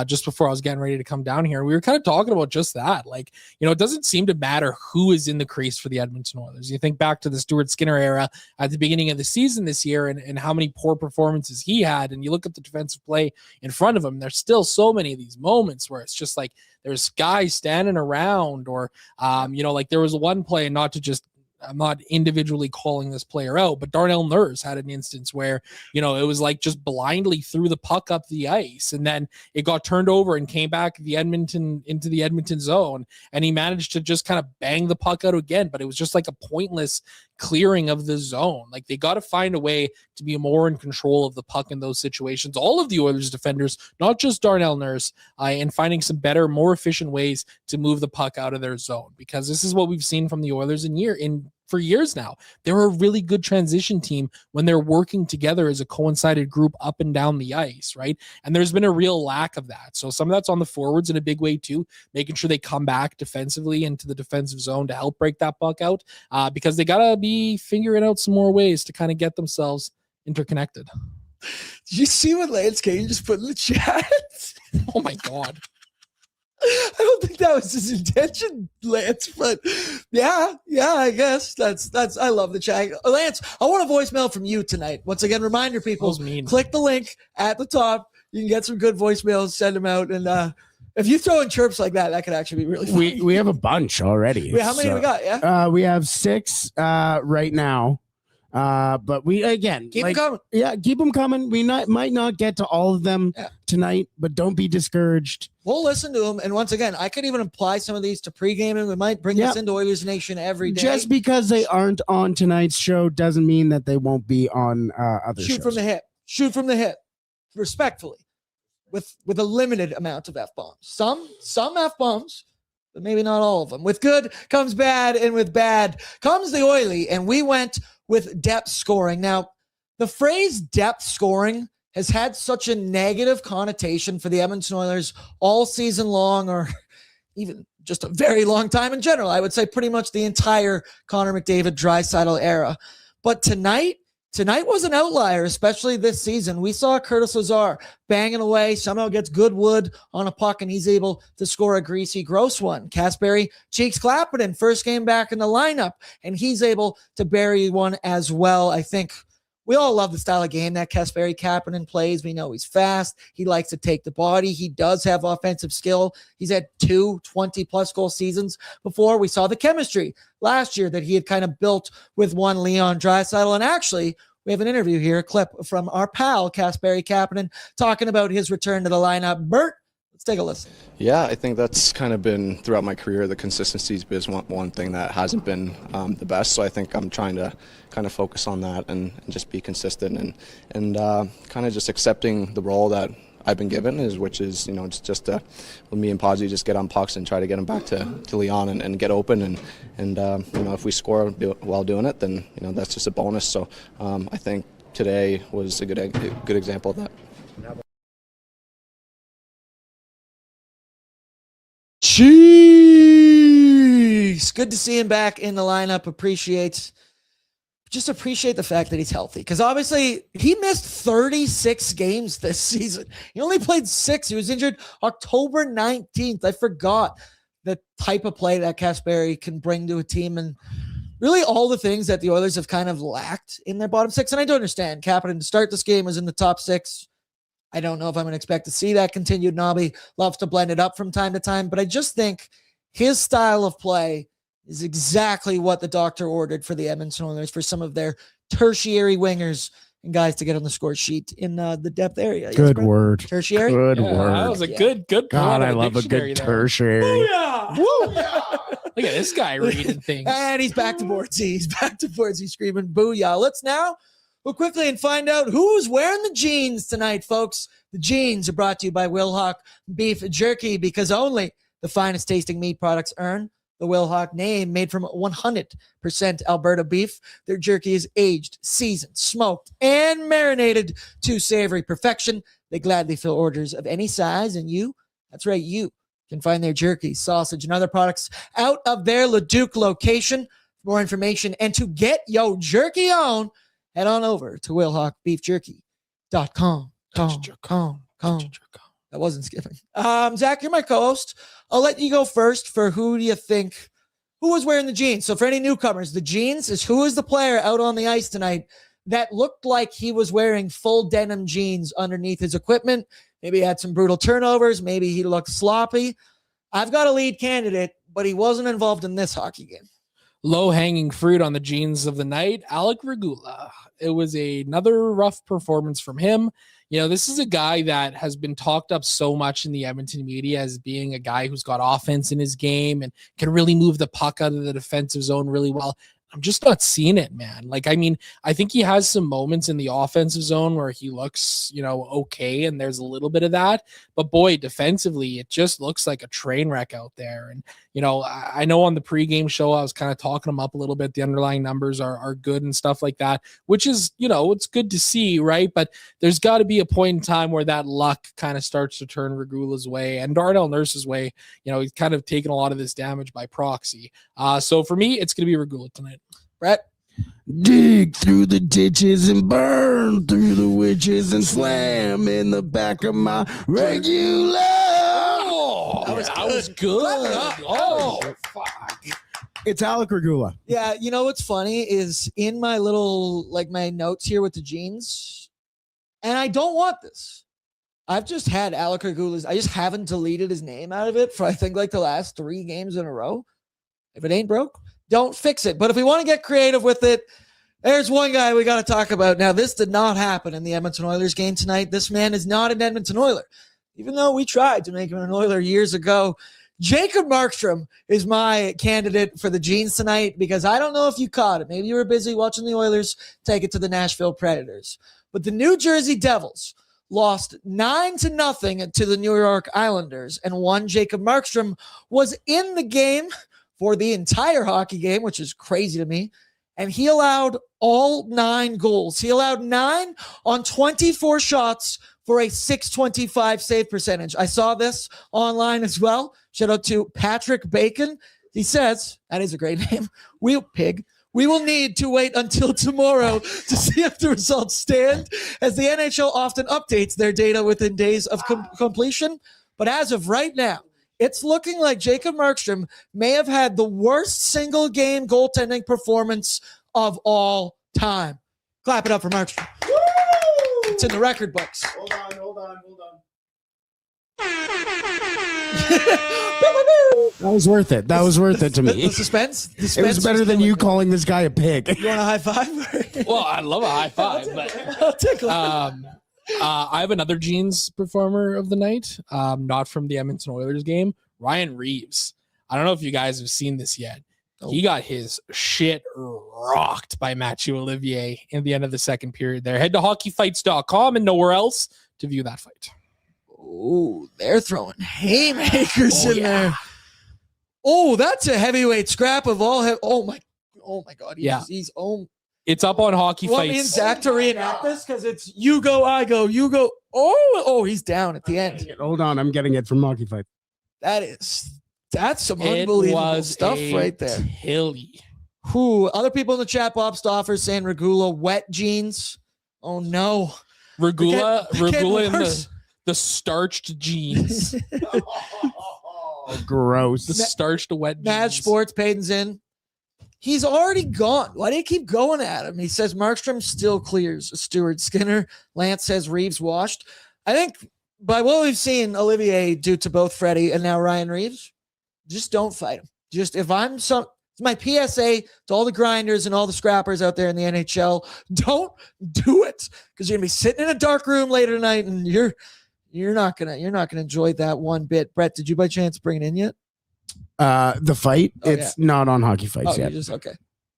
just before I was getting ready to come down here. We were kind of talking about just that. Like, you know, it doesn't seem to matter who is in the crease for the Edmonton Oilers. You think back to the Stuart Skinner era at the beginning of the season this year and how many poor performances he had, and you look at the defensive play in front of him, there's still so many of these moments where it's just like there's guys standing around, or you know, like there was one play, not to just individually calling this player out, but Darnell Nurse had an instance where, it was like just blindly threw the puck up the ice, and then it got turned over and came back into the Edmonton zone, and he managed to just kind of bang the puck out again, but it was just like a pointless clearing of the zone. Like, they got to find a way to be more in control of the puck in those situations. All of the Oilers defenders, not just Darnell Nurse, and finding some better, more efficient ways to move the puck out of their zone, because this is what we've seen from the Oilers for years now. They're a really good transition team when they're working together as a coincided group up and down the ice, right? And there's been a real lack of that. So some of that's on the forwards in a big way too, making sure they come back defensively into the defensive zone to help break that puck out, because they got to be figuring out some more ways to kind of get themselves interconnected. Did you see what Lance Kane just put in the chat? Oh my God. I don't think that was his intention, Lance, but yeah, I guess that's I love the chat. Lance, I want a voicemail from you tonight. Once again, reminder people, click the link at the top. You can get some good voicemails, send them out, and if you throw in chirps like that could actually be really funny. We have a bunch already. Wait, how many we got? Yeah, we have 6 right now. But we again keep them coming. Yeah, keep them coming. We might not get to all of them tonight, but don't be discouraged. We'll listen to them. And once again, I could even apply some of these to pre-gaming. We might bring this into Oilers Nation every day. Just because they aren't on tonight's show doesn't mean that they won't be on other shows. Shoot from the hip. Respectfully. With a limited amount of F-bombs. Some F-bombs, but maybe not all of them. With good comes bad, and with bad comes the oily. And we went with depth scoring. Now, the phrase depth scoring has had such a negative connotation for the Edmonton Oilers all season long, or even just a very long time in general. I would say pretty much the entire Connor McDavid Draisaitl era. But tonight was an outlier, especially this season. We saw Curtis Lazar banging away, somehow gets good wood on a puck, and he's able to score a greasy, gross one. Kasperi cheeks Kapanen, first game back in the lineup, and he's able to bury one as well. I think we all love the style of game that Kasperi Kapanen plays. We know he's fast. He likes to take the body. He does have offensive skill. He's had 2 20-plus goal seasons before. We saw the chemistry last year that he had kind of built with one Leon Draisaitl. And actually, we have an interview here, a clip from our pal, Kasperi Kapanen, talking about his return to the lineup. Bert, let's take a listen. Yeah, I think that's kind of been throughout my career. The consistency has been one thing that hasn't been the best. So I think I'm trying to kind of focus on that and just be consistent and kind of just accepting the role that I've been given, which is just with me and Podzy just get on pucks and try to get them back to Leon and get open and if we score while doing it, then that's just a bonus. So I think today was a good example of that. Jeez, good to see him back in the lineup. Appreciate the fact that he's healthy, because obviously he missed 36 games this season. He only played 6. He was injured October 19th. I forgot the type of play that Kasperi can bring to a team, and really all the things that the Oilers have kind of lacked in their bottom 6. And I do understand Kapanen to start this game was in the top 6. I don't know if I'm going to expect to see that continued. Nobby loves to blend it up from time to time, but I just think his style of play is exactly what the doctor ordered for the Edmonton Oilers, for some of their tertiary wingers and guys to get on the score sheet in the depth area. Good word. Tertiary? Good word. That was a good God, I love a good tertiary. Booyah! Look at this guy reading things. And he's back to Bordsey. He's back to Bordsey screaming booyah. Let's now go quickly and find out who's wearing the jeans tonight, folks. The jeans are brought to you by Wilhauk Beef Jerky, because only the finest tasting meat products earn the Wilhauk name. Made from 100% Alberta beef, their jerky is aged, seasoned, smoked, and marinated to savory perfection. They gladly fill orders of any size, and you, that's right, you can find their jerky, sausage, and other products out of their Leduc location. For more information and to get your jerky on, head on over to WilhaukBeefJerky.com. That wasn't skipping. Zach, you're my co-host. I'll let you go first for who do you think, who was wearing the jeans? So for any newcomers, the jeans is who is the player out on the ice tonight that looked like he was wearing full denim jeans underneath his equipment. Maybe he had some brutal turnovers. Maybe he looked sloppy. I've got a lead candidate, but he wasn't involved in this hockey game. low-hanging fruit on the jeans of the night, Alec Regula. It was another rough performance from him. This is a guy that has been talked up so much in the Edmonton media as being a guy who's got offense in his game and can really move the puck out of the defensive zone really well. I'm just not seeing it, man. I think he has some moments in the offensive zone where he looks, okay, and there's a little bit of that. But boy, defensively, it just looks like a train wreck out there. And, I know on the pregame show, I was kind of talking him up a little bit. The underlying numbers are good and stuff like that, which is, it's good to see, right? But there's got to be a point in time where that luck kind of starts to turn Regula's way and Darnell Nurse's way. He's kind of taken a lot of this damage by proxy. So for me, it's going to be Regula tonight. Brett? Dig through the ditches and burn through the witches and slam in the back of my regular. That was good. Oh, fuck. It's Alec Regula. Yeah, what's funny is in my little, my notes here with the jeans, and I don't want this. I've just had Alec Regula's, I just haven't deleted his name out of it for, I think, the last 3 games in a row. If it ain't broke, don't fix it. But if we want to get creative with it, there's one guy we got to talk about. Now, this did not happen in the Edmonton Oilers game tonight. This man is not an Edmonton Oiler, even though we tried to make him an Oiler years ago. Jacob Markstrom is my candidate for the jeans tonight because I don't know if you caught it. Maybe you were busy watching the Oilers take it to the Nashville Predators. But the New Jersey Devils lost 9-0 to the New York Islanders, and one Jacob Markstrom was in the game for the entire hockey game, which is crazy to me. And he allowed all 9 goals. He allowed 9 on 24 shots for a .625 save percentage. I saw this online as well. Shout out to Patrick Bacon. He says, that is a great name, we will need to wait until tomorrow to see if the results stand, as the NHL often updates their data within days of completion. But as of right now, it's looking like Jacob Markstrom may have had the worst single game goaltending performance of all time. Clap it up for Markstrom. Woo! It's in the record books. Hold on. That was worth it. That was worth it to me. The suspense? It was better than you calling this guy a pig. You want a high five? Well, I'd love a high five, but I'll take one. I have another jeans performer of the night, not from the Edmonton Oilers game, Ryan Reeves. I don't know if you guys have seen this yet. He got his shit rocked by Mathieu Olivier in the end of the second period there. Head to hockeyfights.com and nowhere else to view that fight. Oh, they're throwing haymakers in there. Oh, that's a heavyweight scrap of all. Oh my God. He's It's up on Hockey Want me and Zach to reenact this? Because it's you go, I go, you go. Oh, he's down at the end. Hold on, I'm getting it from Hockey Fight. That's some unbelievable stuff right there. Hilly. Other people in the chat box offer saying Regula wet jeans. Oh no. Regula in the starched jeans. Gross. The starched wet jeans. Mad Sports, Payton's in. He's already gone. Why do you keep going at him? He says Markstrom still clears Stuart Skinner. Lance says Reeves washed. I think by what we've seen Olivier do to both Freddie and now Ryan Reeves, just don't fight him. It's my PSA to all the grinders and all the scrappers out there in the NHL. Don't do it, because you're gonna be sitting in a dark room later tonight, and you're not gonna enjoy that one bit. Brett, did you by chance bring it in yet? The fight, it's not on Hockey Fights yet. Okay.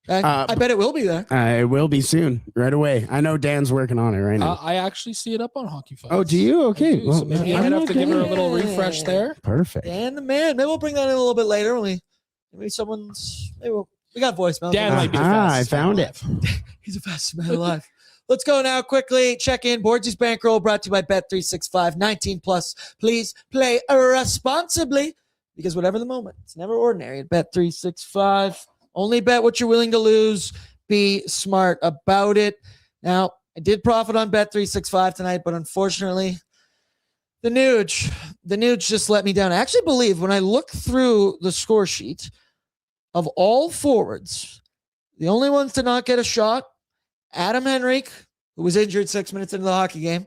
I bet it will be there. It will be soon, right away. I know Dan's working on it right now. I actually see it up on Hockey Fights. Oh, do you? Okay. So maybe I might have to give her a little refresh there. Perfect. Dan the man. Maybe we'll bring that in a little bit later. We got voicemail. Dan might be the fastest. I found it. He's the fastest man alive. Let's go now quickly. Check in. Boardsy's Bankroll brought to you by Bet365. 19 plus. Please play responsibly, because whatever the moment, it's never ordinary at Bet365. Only bet what you're willing to lose. Be smart about it. Now, I did profit on Bet365 tonight, but unfortunately, the Nuge just let me down. I actually believe when I look through the score sheet of all forwards, the only ones to not get a shot, Adam Henrique, who was injured 6 minutes into the hockey game,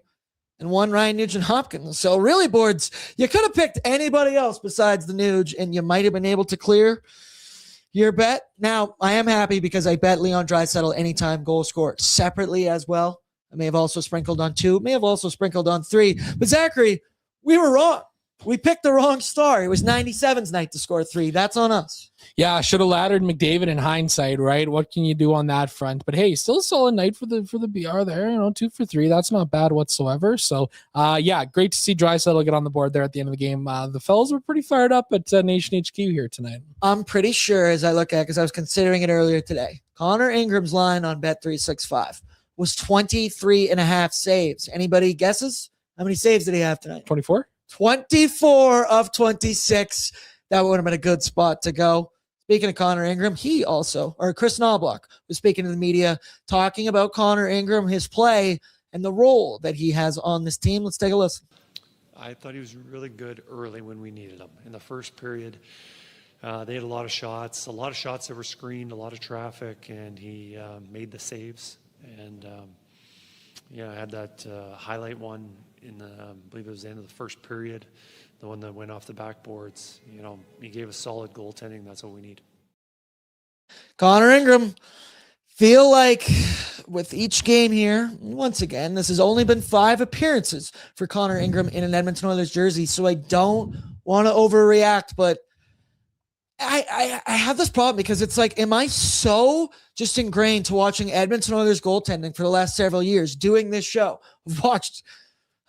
and one Ryan Nugent-Hopkins. So really, Boards, you could have picked anybody else besides the Nuge, and you might have been able to clear. your bet. Now, I am happy because I bet Leon Draisaitl anytime goal scorer separately as well. I may have also sprinkled on 2, may have also sprinkled on 3. But Zachary, we were wrong. We picked the wrong star. It was 97's night to score 3. That's on us. Yeah, I should have laddered McDavid in hindsight, right? What can you do on that front? But hey, still a solid night for the BR there. 2 for 3. That's not bad whatsoever. So, yeah, great to see Draisaitl get on the board there at the end of the game. The fellas were pretty fired up at Nation HQ here tonight. I'm pretty sure, as I look at, because I was considering it earlier today, Connor Ingram's line on Bet365 was 23.5 saves. Anybody guesses? How many saves did he have tonight? 24? 24 of 26. That would have been a good spot to go. Speaking of Connor Ingram, Chris Knobloch was speaking to the media, talking about Connor Ingram, his play, and the role that he has on this team. Let's take a listen. I thought he was really good early when we needed him. In the first period, they had a lot of shots that were screened, a lot of traffic, and he made the saves. And I had that highlight one in the, I believe it was the end of the first period, the one that went off the backboards. He gave us solid goaltending. That's what we need. Connor Ingram, feel like with each game here, once again, this has only been 5 appearances for Connor Ingram in an Edmonton Oilers jersey, so I don't want to overreact, but I have this problem because it's like, am I so just ingrained to watching Edmonton Oilers goaltending for the last several years, doing this show? We've watched,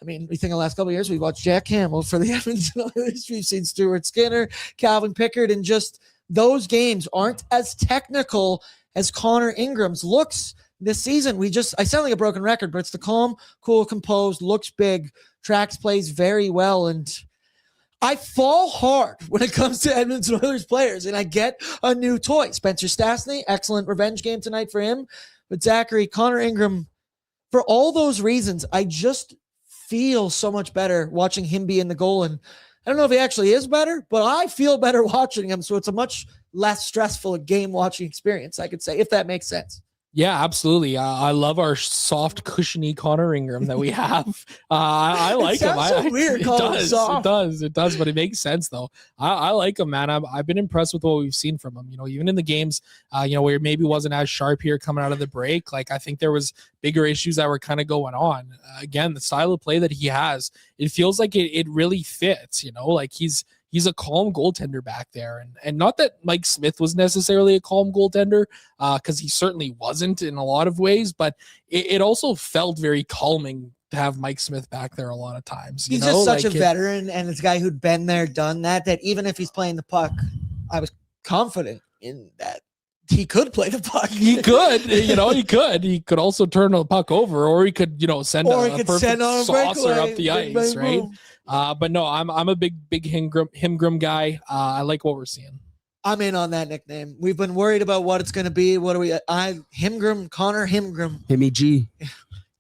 we think in the last couple of years, we've watched Jack Campbell for the Edmonton Oilers. We've seen Stuart Skinner, Calvin Pickard, and just those games aren't as technical as Connor Ingram's looks this season. I sound like a broken record, but it's the calm, cool, composed, looks big, tracks plays very well, and I fall hard when it comes to Edmonton Oilers players, and I get a new toy. Spencer Stastny, excellent revenge game tonight for him. But Zachary, Connor Ingram, for all those reasons, I just feel so much better watching him be in the goal. And I don't know if he actually is better, but I feel better watching him. So it's a much less stressful game watching experience, I could say, if that makes sense. Yeah, absolutely. I love our soft, cushiony Connor Ingram that we have. I like him. So weird. It does, but it makes sense though. I like him, man. I've been impressed with what we've seen from him. Even in the games, where maybe wasn't as sharp here coming out of the break. Like I think there was bigger issues that were kind of going on. Again, the style of play that he has, it feels like it really fits. Like he's a calm goaltender back there. And not that Mike Smith was necessarily a calm goaltender, because he certainly wasn't in a lot of ways, but it also felt very calming to have Mike Smith back there a lot of times. He's just such a veteran, and it's a guy who'd been there, done that even if he's playing the puck, I was confident in that he could play the puck. He could, he could. He could also turn the puck over, or he could, send a perfect saucer up the ice, right? But no, I'm a big Himgrim guy. I like what we're seeing. I'm in on that nickname. We've been worried about what it's going to be. What are we? Himgrim, Connor Himgrim. Himmy G.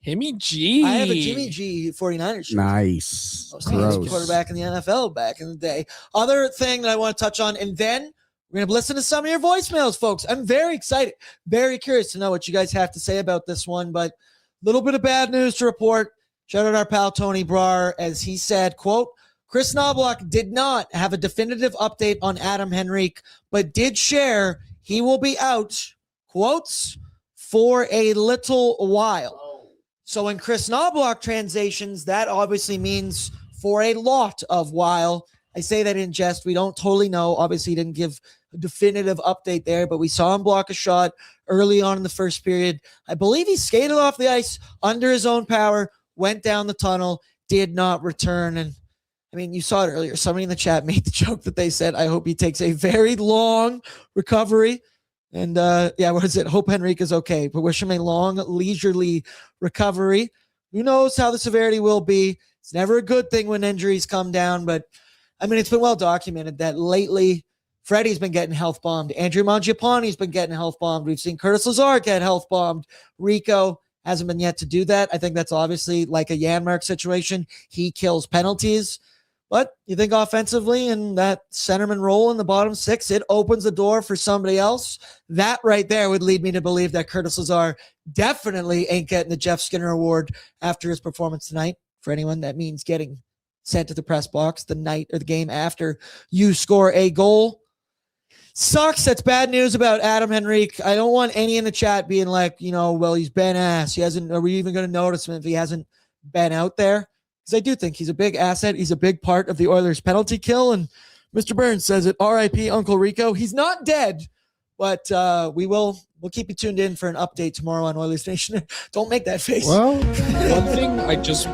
Himmy G. I have a Jimmy G 49ers shirt. Nice. Quarterback in the NFL back in the day. Other thing that I want to touch on, and then we're going to listen to some of your voicemails, folks. I'm very excited, very curious to know what you guys have to say about this one, but a little bit of bad news to report. Shout out our pal Tony Brar, as he said, quote, Chris Knobloch did not have a definitive update on Adam Henrique, but did share he will be out, quotes, for a little while. So in Chris Knobloch translations, that obviously means for a lot of while. I say that in jest. We don't totally know. Obviously, he didn't give a definitive update there, but we saw him block a shot early on in the first period. I believe he skated off the ice under his own power, went down the tunnel, did not return. And you saw it earlier. Somebody in the chat made the joke that they said, I hope he takes a very long recovery. And what is it? Hope Henrique is okay, but wish him a long, leisurely recovery. Who knows how the severity will be? It's never a good thing when injuries come down, but it's been well documented that lately Freddie's been getting health bombed. Andrew Mangiapane's been getting health bombed. We've seen Curtis Lazar get health bombed. Rico hasn't been yet to do that. I think that's obviously like a Janmark situation. He kills penalties. But you think offensively in that centerman role in the bottom six, it opens the door for somebody else. That right there would lead me to believe that Curtis Lazar definitely ain't getting the Jeff Skinner Award after his performance tonight. For anyone, that means getting sent to the press box the night or the game after you score a goal. Sucks. That's bad news about Adam Henrique. I don't want any in the chat being like, well, he's been ass. He hasn't. Are we even going to notice him if he hasn't been out there? Because I do think he's a big asset. He's a big part of the Oilers penalty kill. And Mr. Burns says it. R.I.P. Uncle Rico. He's not dead, but we'll keep you tuned in for an update tomorrow on Oilers Nation. Don't make that face. Well, one thing I just.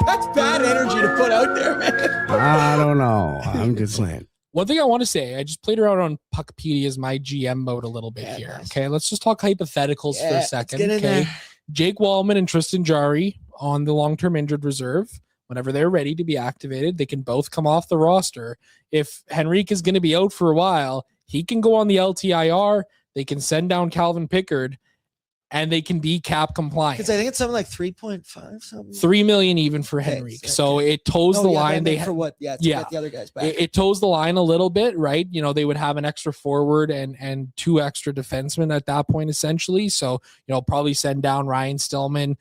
That's bad energy to put out there, man. I don't know. I'm just saying. One thing I want to say, I just played around on Puckpedia's my GM mode a little bit here. Nice. Okay, let's just talk hypotheticals for a second. Get in Okay, there. Jake Wallman and Tristan Jarry on the long-term injured reserve. Whenever they're ready to be activated, they can both come off the roster. If Henrique is going to be out for a while, he can go on the LTIR. They can send down Calvin Pickard, and they can be cap compliant. Because I think it's something like 3.5 something. $3 million even for Henrique. Okay. So it toes the line. They for what? Yeah, to get the other guys back. It toes the line a little bit, right? They would have an extra forward and two extra defensemen at that point, essentially. So, probably send down Ryan Stillman,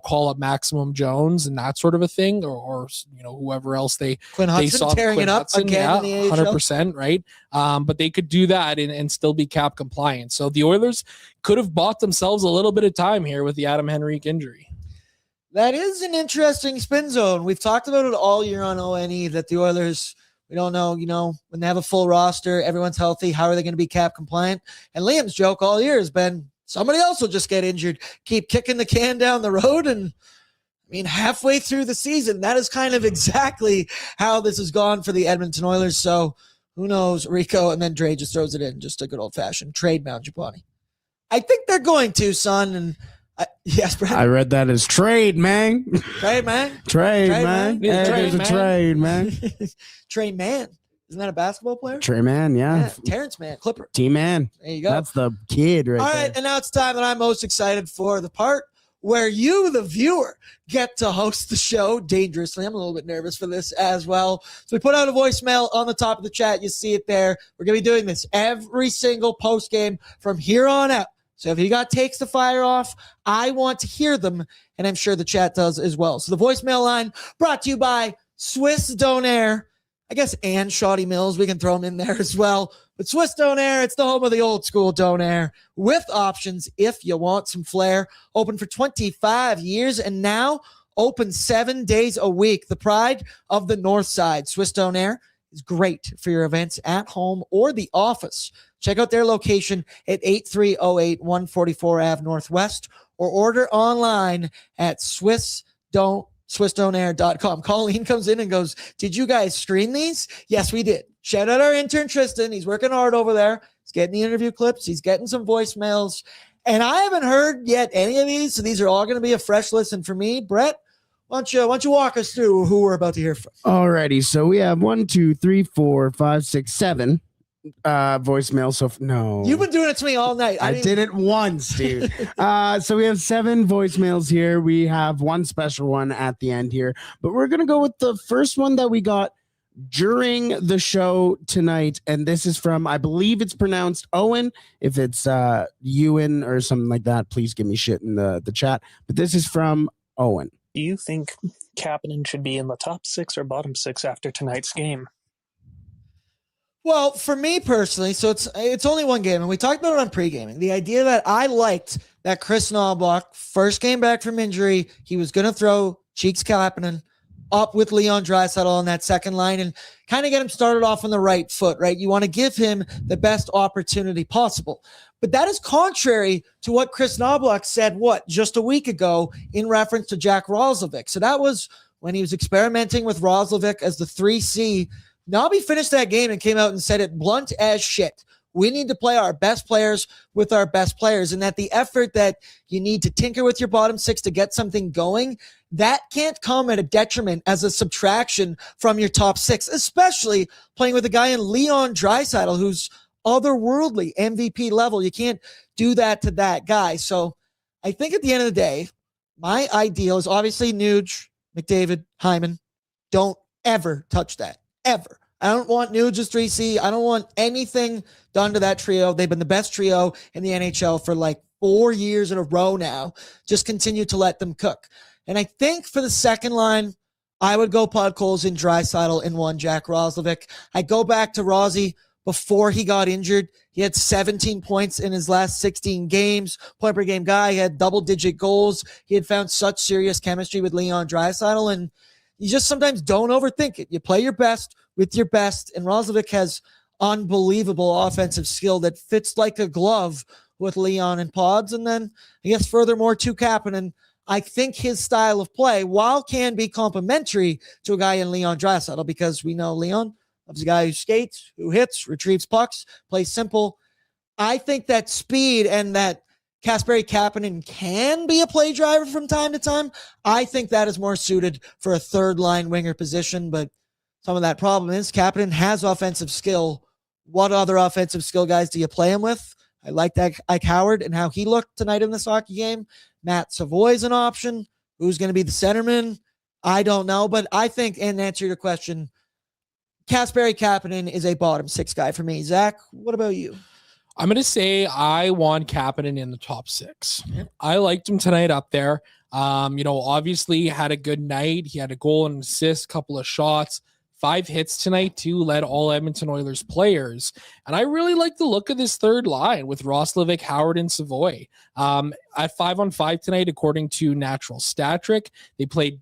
call up Maximum Jones and that sort of a thing, or whoever else Quinn Hudson tearing Quinn it up Hudson, again in the AHL. 100%, right? But they could do that and still be cap compliant. So the Oilers could have bought themselves a little bit of time here with the Adam Henrique injury. That is an interesting spin zone. We've talked about it all year on ONE that the Oilers, we don't know, when they have a full roster, everyone's healthy, how are they going to be cap compliant? And Liam's joke all year has been somebody else will just get injured, keep kicking the can down the road. And halfway through the season, that is kind of exactly how this has gone for the Edmonton Oilers. So who knows, Rico, and then Dre just throws it in, just a good old-fashioned trade Mangiapane. I think they're going to, son. And yes, Brad. I read that as trade, man. Trade, man. Trade, man. Yeah, There's a trade, man. Trey Mann. Isn't that a basketball player? Trey Mann, yeah. Terrence Mann, Clipper. T-Man. There you go. That's the kid right All there. right, and now it's time that I'm most excited for, the part where you, the viewer, get to host the show dangerously. I'm a little bit nervous for this as well. So we put out a voicemail on the top of the chat. You see it there. We're going to be doing this every single post game from here on out. So if you got takes to fire off, I want to hear them, and I'm sure the chat does as well. So the voicemail line brought to you by Swiss Donair. I guess and Shoddy Mills, we can throw them in there as well. But Swiss Donair, it's the home of the old school Donair with options if you want some flair. Open for 25 years and now open 7 days a week. The pride of the North Side. Swiss Donair is great for your events at home or the office. Check out their location at 8308 144 Ave Northwest or order online at SwissDonair.com. Colleen comes in and goes, did you guys screen these? Yes, we did. Shout out our intern, Tristan. He's working hard over there. He's getting the interview clips. He's getting some voicemails. And I haven't heard yet any of these, so these are all going to be a fresh listen for me. Brett, why don't you walk us through who we're about to hear from? Alrighty, so we have 1, 2, 3, 4, 5, 6, 7 voicemail. So no, You've been doing it to me all night. I did it once, dude. So we have 7 voicemails here. We have one special one at the end here, but we're gonna go with the first one that we got during the show tonight, and this is from, I believe it's pronounced Owen. If it's Ewan or something like that, please give me shit in the chat. But this is from Owen. Do you think Kapanen should be in the top 6 or bottom 6 after tonight's game? Well, for me personally, so it's only one game, and we talked about it on pre-gaming. The idea that I liked that Chris Knobloch, first game back from injury, he was going to throw Cheeks Kapanen up with Leon Draisaitl on that second line and kind of get him started off on the right foot, right? You want to give him the best opportunity possible. But that is contrary to what Chris Knobloch said, just a week ago in reference to Jack Roslovic. So that was when he was experimenting with Roslovic as the 3C. Nobby finished that game and came out and said it blunt as shit. We need to play our best players with our best players, and that the effort that you need to tinker with your bottom 6 to get something going, that can't come at a detriment as a subtraction from your top 6, especially playing with a guy in Leon Draisaitl who's otherworldly, MVP level. You can't do that to that guy. So I think at the end of the day, my ideal is obviously Nuge, McDavid, Hyman. Don't ever touch that. Ever. I don't want Nuge as 3C. I don't want anything done to that trio. They've been the best trio in the NHL for like 4 years in a row now. Just continue to let them cook. And I think for the second line, I would go Podkolzin, Draisaitl, and one Jack Roslovic. I go back to Rossi before he got injured. He had 17 points in his last 16 games. Point per game guy. He had double-digit goals. He had found such serious chemistry with Leon Draisaitl, and you just sometimes don't overthink it. You play your best with your best, and Roslovic has unbelievable offensive skill that fits like a glove with Leon and Pods. And then I guess furthermore to Kapanen, I think his style of play, while can be complementary to a guy in Leon Draisaitl, because we know Leon loves a guy who skates, who hits, retrieves pucks, plays simple. I think that speed and that Kasperi Kapanen can be a play driver from time to time. I think that is more suited for a third line winger position, but some of that problem is Kapanen has offensive skill. What other offensive skill guys do you play him with? I like that Ike Howard and how he looked tonight in this hockey game. Matt Savoy's an option. Who's going to be the centerman? I don't know, but I think, in answer to your question, Kasperi Kapanen is a bottom six guy for me. Zach, what about you? I'm going to say I want Kapanen in the top six. Yep. I liked him tonight up there. Obviously had a good night. He had a goal and assist, couple of shots, 5 hits tonight too, led all Edmonton Oilers players. And I really like the look of this third line with Roslovic, Howard, and Savoy. At 5-on-5 tonight, according to Natural Stat Trick, they played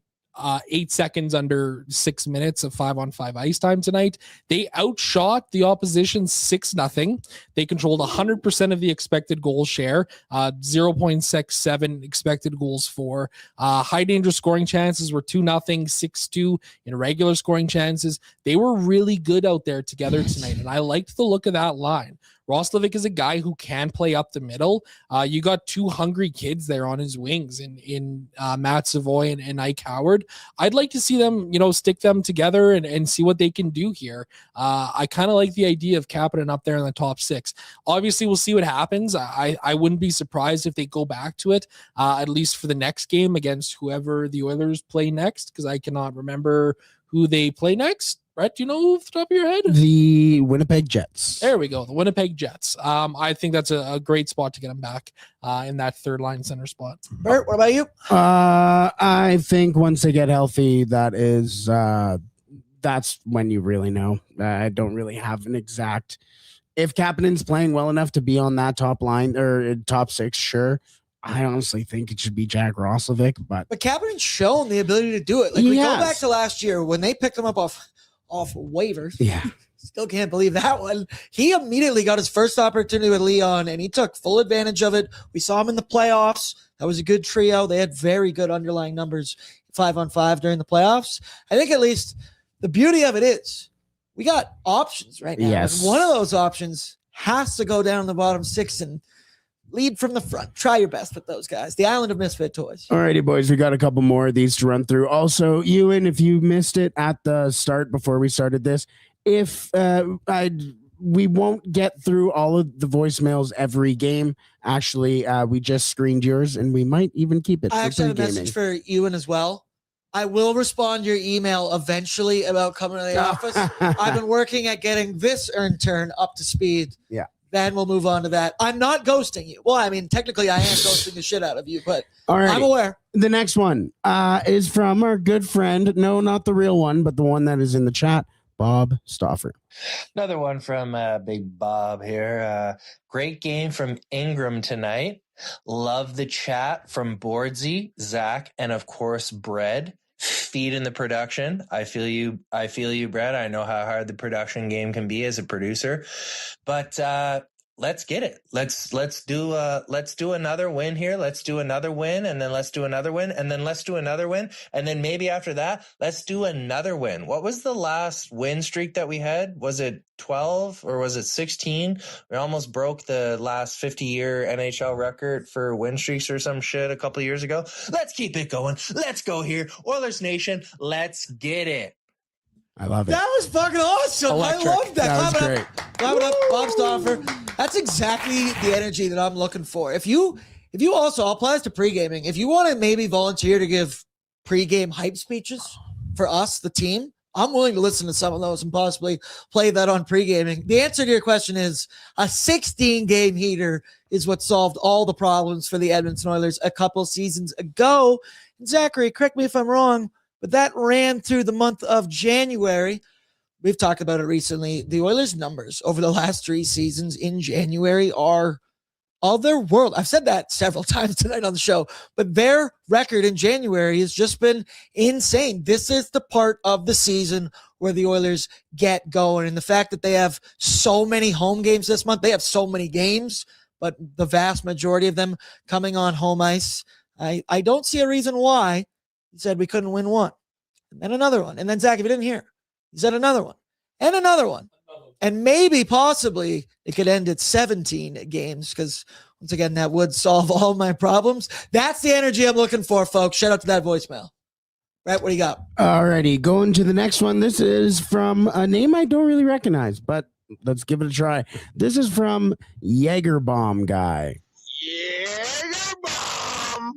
8 seconds under 6 minutes of 5-on-5 ice time tonight. They outshot the opposition 6-0. They controlled 100% of the expected goal share, 0.67 expected goals for. High danger scoring chances were 2-0, 6-2 in regular scoring chances. They were really good out there together tonight, and I liked the look of that line. Roslovic is a guy who can play up the middle. You got 2 hungry kids there on his wings in Matt Savoy and Ike Howard. I'd like to see them, stick them together and see what they can do here. I kind of like the idea of Kapanen up there in the top 6. Obviously, we'll see what happens. I wouldn't be surprised if they go back to it, at least for the next game against whoever the Oilers play next, because I cannot remember who they play next. Brett, do you know off the top of your head? The Winnipeg Jets. There we go. The Winnipeg Jets. I think that's a great spot to get them back in that third line center spot. Bert, what about you? I think once they get healthy, that's when you really know. I don't really have an exact. If Kapanen's playing well enough to be on that top line or top 6, sure. I honestly think it should be Jack Roslovic, but Kapanen's shown the ability to do it. Like, we go back to last year when they picked him up off waivers. Yeah. Still can't believe that one. He immediately got his first opportunity with Leon, and he took full advantage of it. We saw him in the playoffs. That was a good trio. They had very good underlying numbers 5-on-5 during the playoffs. I think at least the beauty of it is we got options right now. Yes. And one of those options has to go down the bottom 6 and lead from the front. Try your best with those guys. The Island of Misfit Toys. All righty, boys. We got a couple more of these to run through. Also, Ewan, if you missed it at the start before we started this, we won't get through all of the voicemails every game. Actually, we just screened yours, and we might even keep it. I actually have a message for Ewan as well. I will respond to your email eventually about coming to the office. I've been working at getting this intern up to speed. Yeah. Then we'll move on to that. I'm not ghosting you. Well, I mean, technically I am ghosting the shit out of you, but I'm aware. The next one is from our good friend. No, not the real one, but the one that is in the chat, Bob Stauffer. Another one from Big Bob here. Great game from Ingram tonight. Love the chat from Boardsy, Zach, and of course, Bread. Feed in the production. I feel you, Brad. I know how hard the production game can be as a producer, but let's get it. Let's do another win here. Let's do another win, and then let's do another win, and then let's do another win, and then maybe after that, let's do another win. What was the last win streak that we had? Was it 12 or was it 16? We almost broke the last 50-year NHL record for win streaks or some shit a couple of years ago. Let's keep it going. Let's go here. Oilers Nation, let's get it. I love it. That was fucking awesome. Electric. I love that. That was great. Clap it up, Bob Stauffer. That's exactly the energy that I'm looking for. If you also, I'll apply this to pre-gaming. If you want to maybe volunteer to give pre-game hype speeches for us, the team, I'm willing to listen to some of those and possibly play that on pre-gaming. The answer to your question is a 16-game heater is what solved all the problems for the Edmonton Oilers a couple seasons ago. And Zachary, correct me if I'm wrong, but that ran through the month of January. we've talked about it recently. The Oilers' numbers over the last 3 seasons in January are otherworld. I've said that several times tonight on the show, but their record in January has just been insane. This is the part of the season where the Oilers get going. And the fact that they have so many home games this month, they have so many games, but the vast majority of them coming on home ice. I don't see a reason why he said we couldn't win one. And then another one. And then, Zach, if you didn't hear, he said another one and another one. And maybe, possibly, it could end at 17 games because, once again, that would solve all my problems. That's the energy I'm looking for, folks. Shout out to that voicemail. Right, what do you got? All righty, going to the next one. This is from a name I don't really recognize, but let's give it a try. This is from Jagerbomb Guy. Jagerbomb!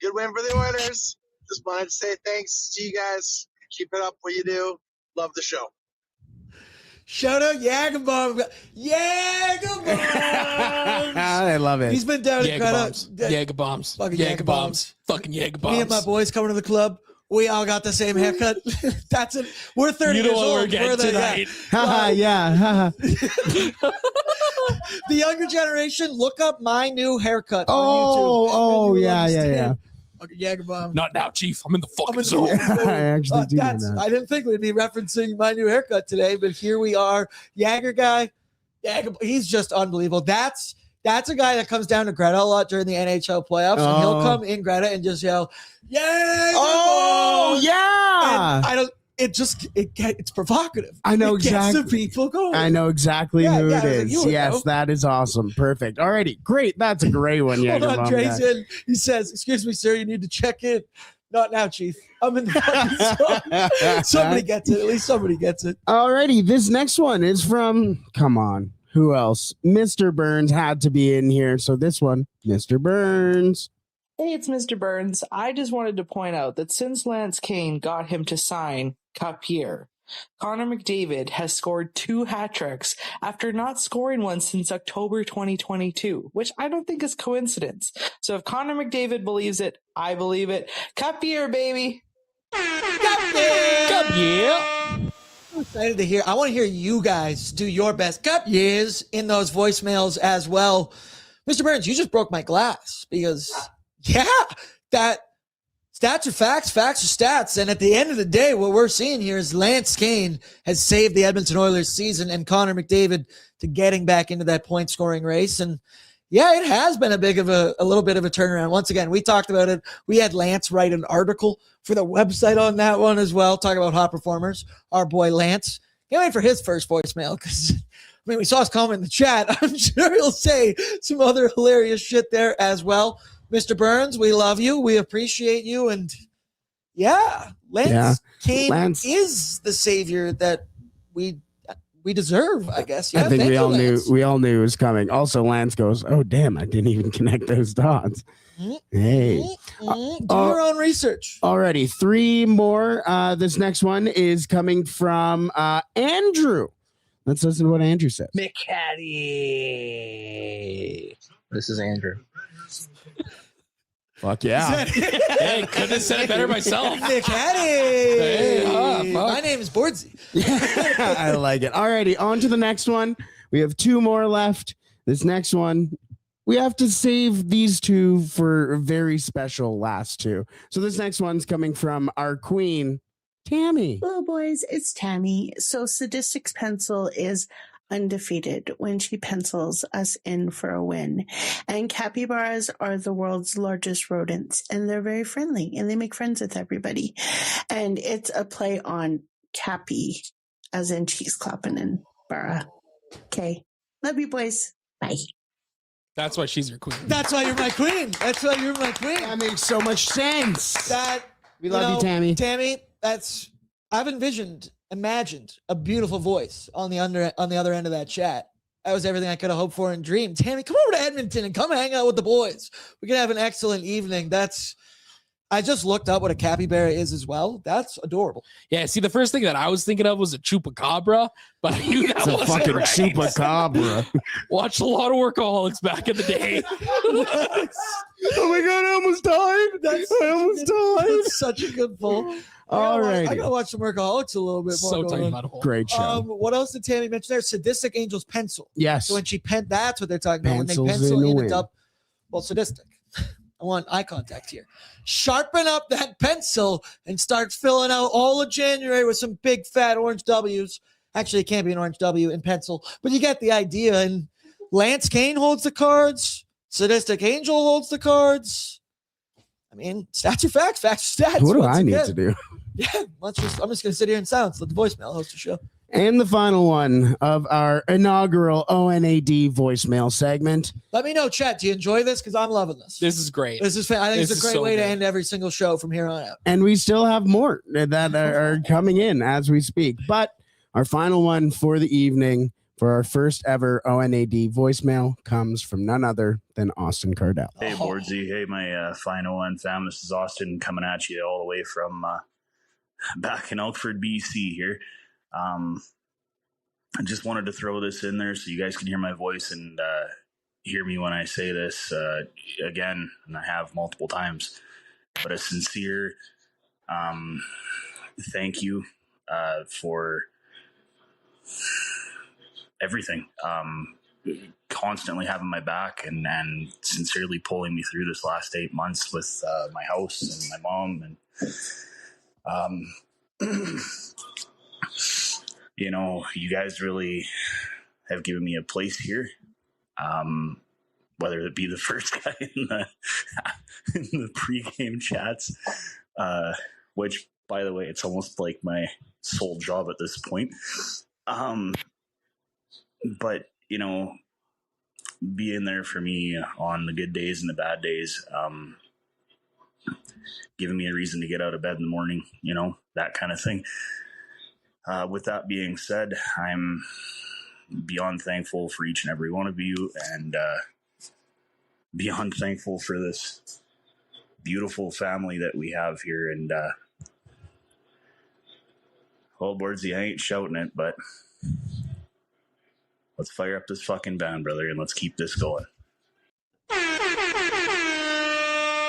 Good win for the Oilers. Just wanted to say thanks to you guys. Keep it up what you do. Love the show. Shout out Jagerbomb. Jagerbomb. I love it. He's been down Jager bombs. Jager bombs. Fucking Jager Jager bombs. Fucking Jager bombs. Me and my boys coming to the club. We all got the same haircut. That's it. We're 30 You know years what old. we're getting tonight. Yeah. The younger generation, look up my new haircut on YouTube. Oh, And you yeah. understand. Fucking Jagerbomb. Not now, Chief. I'm in the fucking zone. I actually do know that. I didn't think we'd be referencing my new haircut today, but here we are. Jager guy, he's just unbelievable. That's a guy that comes down to Greta a lot during the NHL playoffs, and he'll come in Greta and just yell, "Yeah!" Oh, yeah. And I don't. It's provocative. I know it gets exactly. the people going. I know exactly who it is. You would Yes, know. that is awesome. Perfect. All righty, great. That's a great one. Hold on, Jagerbomb Dre's Guy. in. He says, "Excuse me, sir, you need to check in." Not now, Chief. I'm in the fucking zone. Somebody gets it. At least somebody gets it. Alrighty, this next one is from, come on, who else? Mr. Burns had to be in here. So this one, Mr. Burns. Hey, it's Mr. Burns. I just wanted to point out that since Lance Kane got him to sign Cup year, Connor McDavid has scored 2 hat tricks after not scoring one since October 2022, which I don't think is coincidence. So if Connor McDavid believes it, I believe it. Cup year, baby. Cup year. I'm excited to hear. I want to hear you guys do your best Cup years in those voicemails as well. Mr. Burns, you just broke my glass because, that stats are facts, facts are stats. And at the end of the day, what we're seeing here is Lance Kane has saved the Edmonton Oilers season and Connor McDavid to getting back into that point scoring race. And yeah, it has been a little bit of a turnaround. Once again, we talked about it. We had Lance write an article for the website on that one as well, talking about hot performers. Our boy Lance. Can't wait for his first voicemail because, we saw his comment in the chat. I'm sure he'll say some other hilarious shit there as well. Mr. Burns, we love you. We appreciate you. And Lance Kane is the savior that we deserve, I guess. Yeah, I think we all Lance. knew it was coming. Also, Lance goes, "Oh damn, I didn't even connect those dots." Hey, do your own research. Alrighty, 3 more. This next one is coming from Andrew. Let's listen to what Andrew says. McCaddy. This is Andrew. Fuck yeah. Hey, couldn't have said it better myself. Hey, my name is Bordsy. I like it. Alrighty, on to the next one. We have 2 more left. This next one, we have to save these 2 for a very special last 2. So this next one's coming from our queen, Tammy. Hello, boys. It's Tammy. So Sadistic's pencil is undefeated when she pencils us in for a win. And capybaras are the world's largest rodents, and they're very friendly, and they make friends with everybody. And it's a play on Cappy, as in cheese clapping and bara. Okay. Love you, boys. Bye. That's why she's your queen. That's why you're my queen. That's why you're my queen. That makes so much sense. We love you, Tammy. Tammy, I've imagined a beautiful voice on the other end of that chat. That was everything I could have hoped for and dreamed. Tammy, come over to Edmonton and come hang out with the boys. We can have an excellent evening. That's I just looked up what a capybara is as well. That's adorable. Yeah, see, the first thing that I was thinking of was a chupacabra, but I knew that It's a wasn't fucking right. chupacabra. Watched a lot of workaholics back in the day. Oh my god, I almost died. I almost died. That's such a good pull. All right. I gotta watch the Workaholics a little bit more. So going tight on. about a hole. Great show. What else did Tammy mention there? Sadistic Angels pencil. Yes. So when she that's what they're talking about. When they Pencils pencil in the in wind. a dub. Well, sadistic. I want eye contact here. Sharpen up that pencil and start filling out all of January with some big fat orange W's. Actually, it can't be an orange W in pencil, but you get the idea. And Lance Kane holds the cards. Sadistic Angel holds the cards. I mean, stats are facts. Facts are stats. What do once I need again. to do? Yeah, I'm just going to sit here in silence. Let the voicemail host the show. And the final one of our inaugural ONAD voicemail segment. Let me know, chat. Do you enjoy this? Because I'm loving this. This is great. I think This it's a is great so way to good. end every single show from here on out. And we still have more that are coming in as we speak. But our final one for the evening, for our first ever ONAD voicemail, comes from none other than Austin Cardell. Hey, Bordsy. Hey, my final one, fam. This is Austin coming at you all the way from back in Elkford, BC here. I just wanted to throw this in there so you guys can hear my voice and hear me when I say this again, and I have multiple times. But a sincere thank you for everything. Constantly having my back and sincerely pulling me through this last 8 months with my house and my mom. And you know, you guys really have given me a place here, whether it be the first guy in the pregame chats, which, by the way, it's almost like my sole job at this point. But, you know, being there for me on the good days and the bad days, giving me a reason to get out of bed in the morning, you know, that kind of thing. With that being said, I'm beyond thankful for each and every one of you, and beyond thankful for this beautiful family that we have here. And well, Bordsy, I ain't shouting it, but let's fire up this fucking band, brother, and let's keep this going.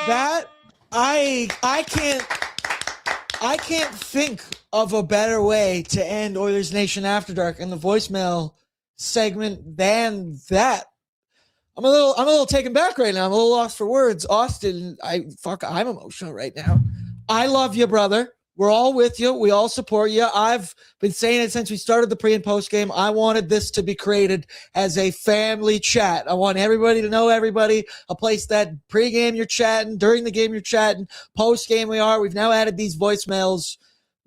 That I can't think of a better way to end Oilers Nation After Dark in the voicemail segment than that. I'm a little taken back right now. I'm a little lost for words. Austin, I'm emotional right now. I love you, brother. We're all with you. We all support you. I've been saying it since we started the pre and post game. I wanted this to be created as a family chat. I want everybody to know everybody, a place that pre-game you're chatting, during the game you're chatting, post game we are. We've now added these voicemails.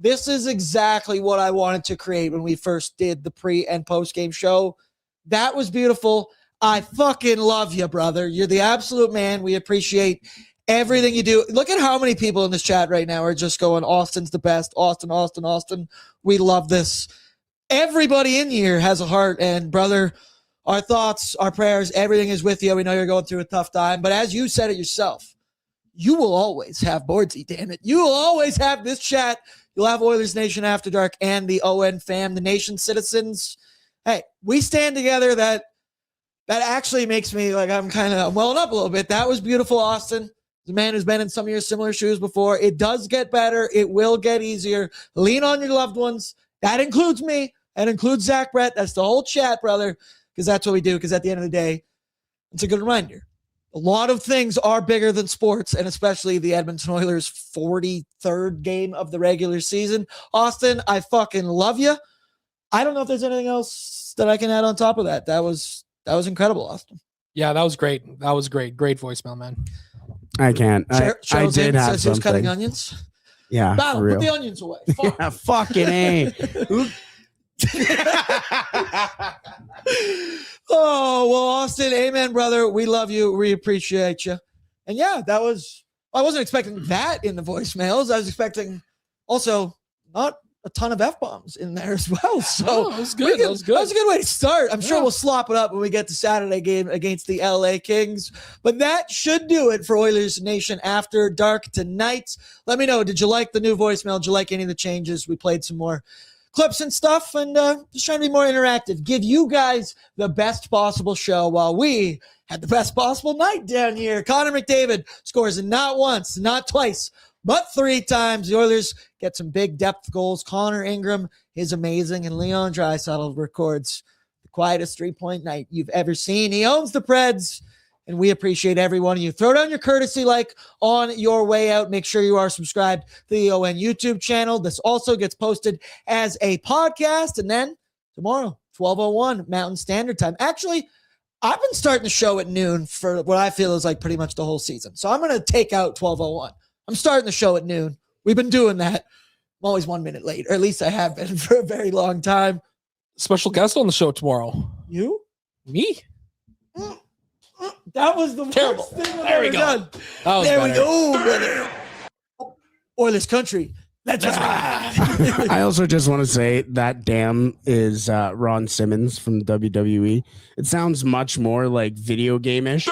This is exactly what I wanted to create when we first did the pre and post game show. That was beautiful. I fucking love you, brother. You're the absolute man. We appreciate everything you do. Look at how many people in this chat right now are just going, Austin's the best. Austin, Austin, Austin. We love this. Everybody in here has a heart, and brother, our thoughts, our prayers, everything is with you. We know you're going through a tough time, but as you said it yourself, you will always have Bordsy, damn it. You will always have this chat. You'll have Oilers Nation After Dark and the ON fam, the nation citizens. Hey, we stand together. That actually makes me like I'm welling up a little bit. That was beautiful, Austin. The man who's been in some of your similar shoes before. It does get better. It will get easier. Lean on your loved ones. That includes me. That includes Zach Brett. That's the whole chat, brother, because that's what we do. Because at the end of the day, it's a good reminder. A lot of things are bigger than sports, and especially the Edmonton Oilers' 43rd game of the regular season. Austin, I fucking love you. I don't know if there's anything else that I can add on top of that. That was incredible, Austin. Yeah, that was great. That was great. Great voicemail, man. I can't. I did have says he was something. cutting onions. Yeah, Battle, for real. put the onions away. Fuck. Yeah, fucking A. Oh, well, Austin, amen, brother. We love you. We appreciate you. And yeah, I wasn't expecting that in the voicemails. I was expecting also not a ton of F-bombs in there as well. So that was good. That was good. That was a good way to start. I'm sure we'll slop it up when we get to Saturday game against the LA Kings. But that should do it for Oilers Nation After Dark tonight. Let me know, did you like the new voicemail? Did you like any of the changes? We played some more clips and stuff, and just trying to be more interactive. Give you guys the best possible show while we had the best possible night down here. Connor McDavid scores not once, not twice, but 3 times. The Oilers get some big depth goals. Connor Ingram is amazing, and Leon Draisaitl records the quietest 3-point night you've ever seen. He owns the Preds, and we appreciate every one of you. Throw down your courtesy like on your way out. Make sure you are subscribed to the ON YouTube channel. This also gets posted as a podcast. And then tomorrow, 12:01 Mountain Standard Time. Actually, I've been starting the show at noon for what I feel is like pretty much the whole season. So I'm going to take out 12:01. I'm starting the show at noon. We've been doing that. I'm always 1 minute late, or at least I have been for a very long time. Special guest on the show tomorrow. You? Me? That was the Terrible. worst thing I've There we ever go. done. There we go, brother. Oilers country. Let's ride. I also just want to say that damn is Ron Simmons from WWE. It sounds much more like video game-ish,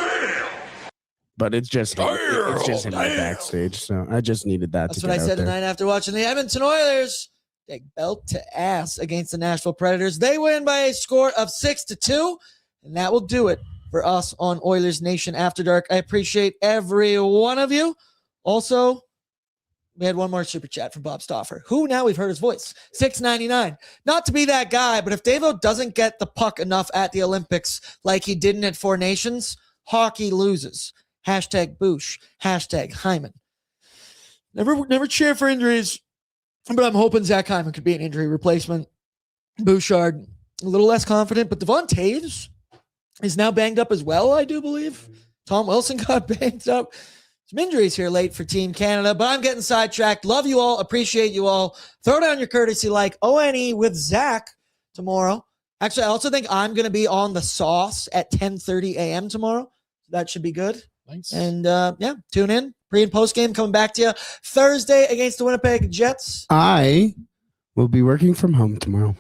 but it's just him in the backstage. So I just needed that. That's to what I get out said there. tonight after watching the Edmonton Oilers take belt to ass against the Nashville Predators. They win by a score of 6-2, and that will do it for us on Oilers Nation After Dark. I appreciate every one of you. Also, we had one more super chat from Bob Stauffer, who now we've heard his voice. $6.99. Not to be that guy, but if Davo doesn't get the puck enough at the Olympics like he didn't at Four Nations, hockey loses. Hashtag Boosh. Hashtag Hyman. Never cheer for injuries, but I'm hoping Zach Hyman could be an injury replacement. Bouchard, a little less confident, but Devon Taves is now banged up as well, I do believe. Tom Wilson got banged up. Some injuries here late for Team Canada, but I'm getting sidetracked. Love you all. Appreciate you all. Throw down your courtesy like ONE with Zach tomorrow. Actually, I also think I'm going to be on the sauce at 10:30 a.m. tomorrow. That should be good. Nice. And tune in. Pre and post game coming back to you Thursday against the Winnipeg Jets. I will be working from home tomorrow.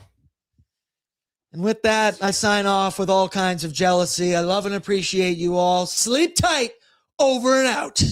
And with that, I sign off with all kinds of jealousy. I love and appreciate you all. Sleep tight. Over and out.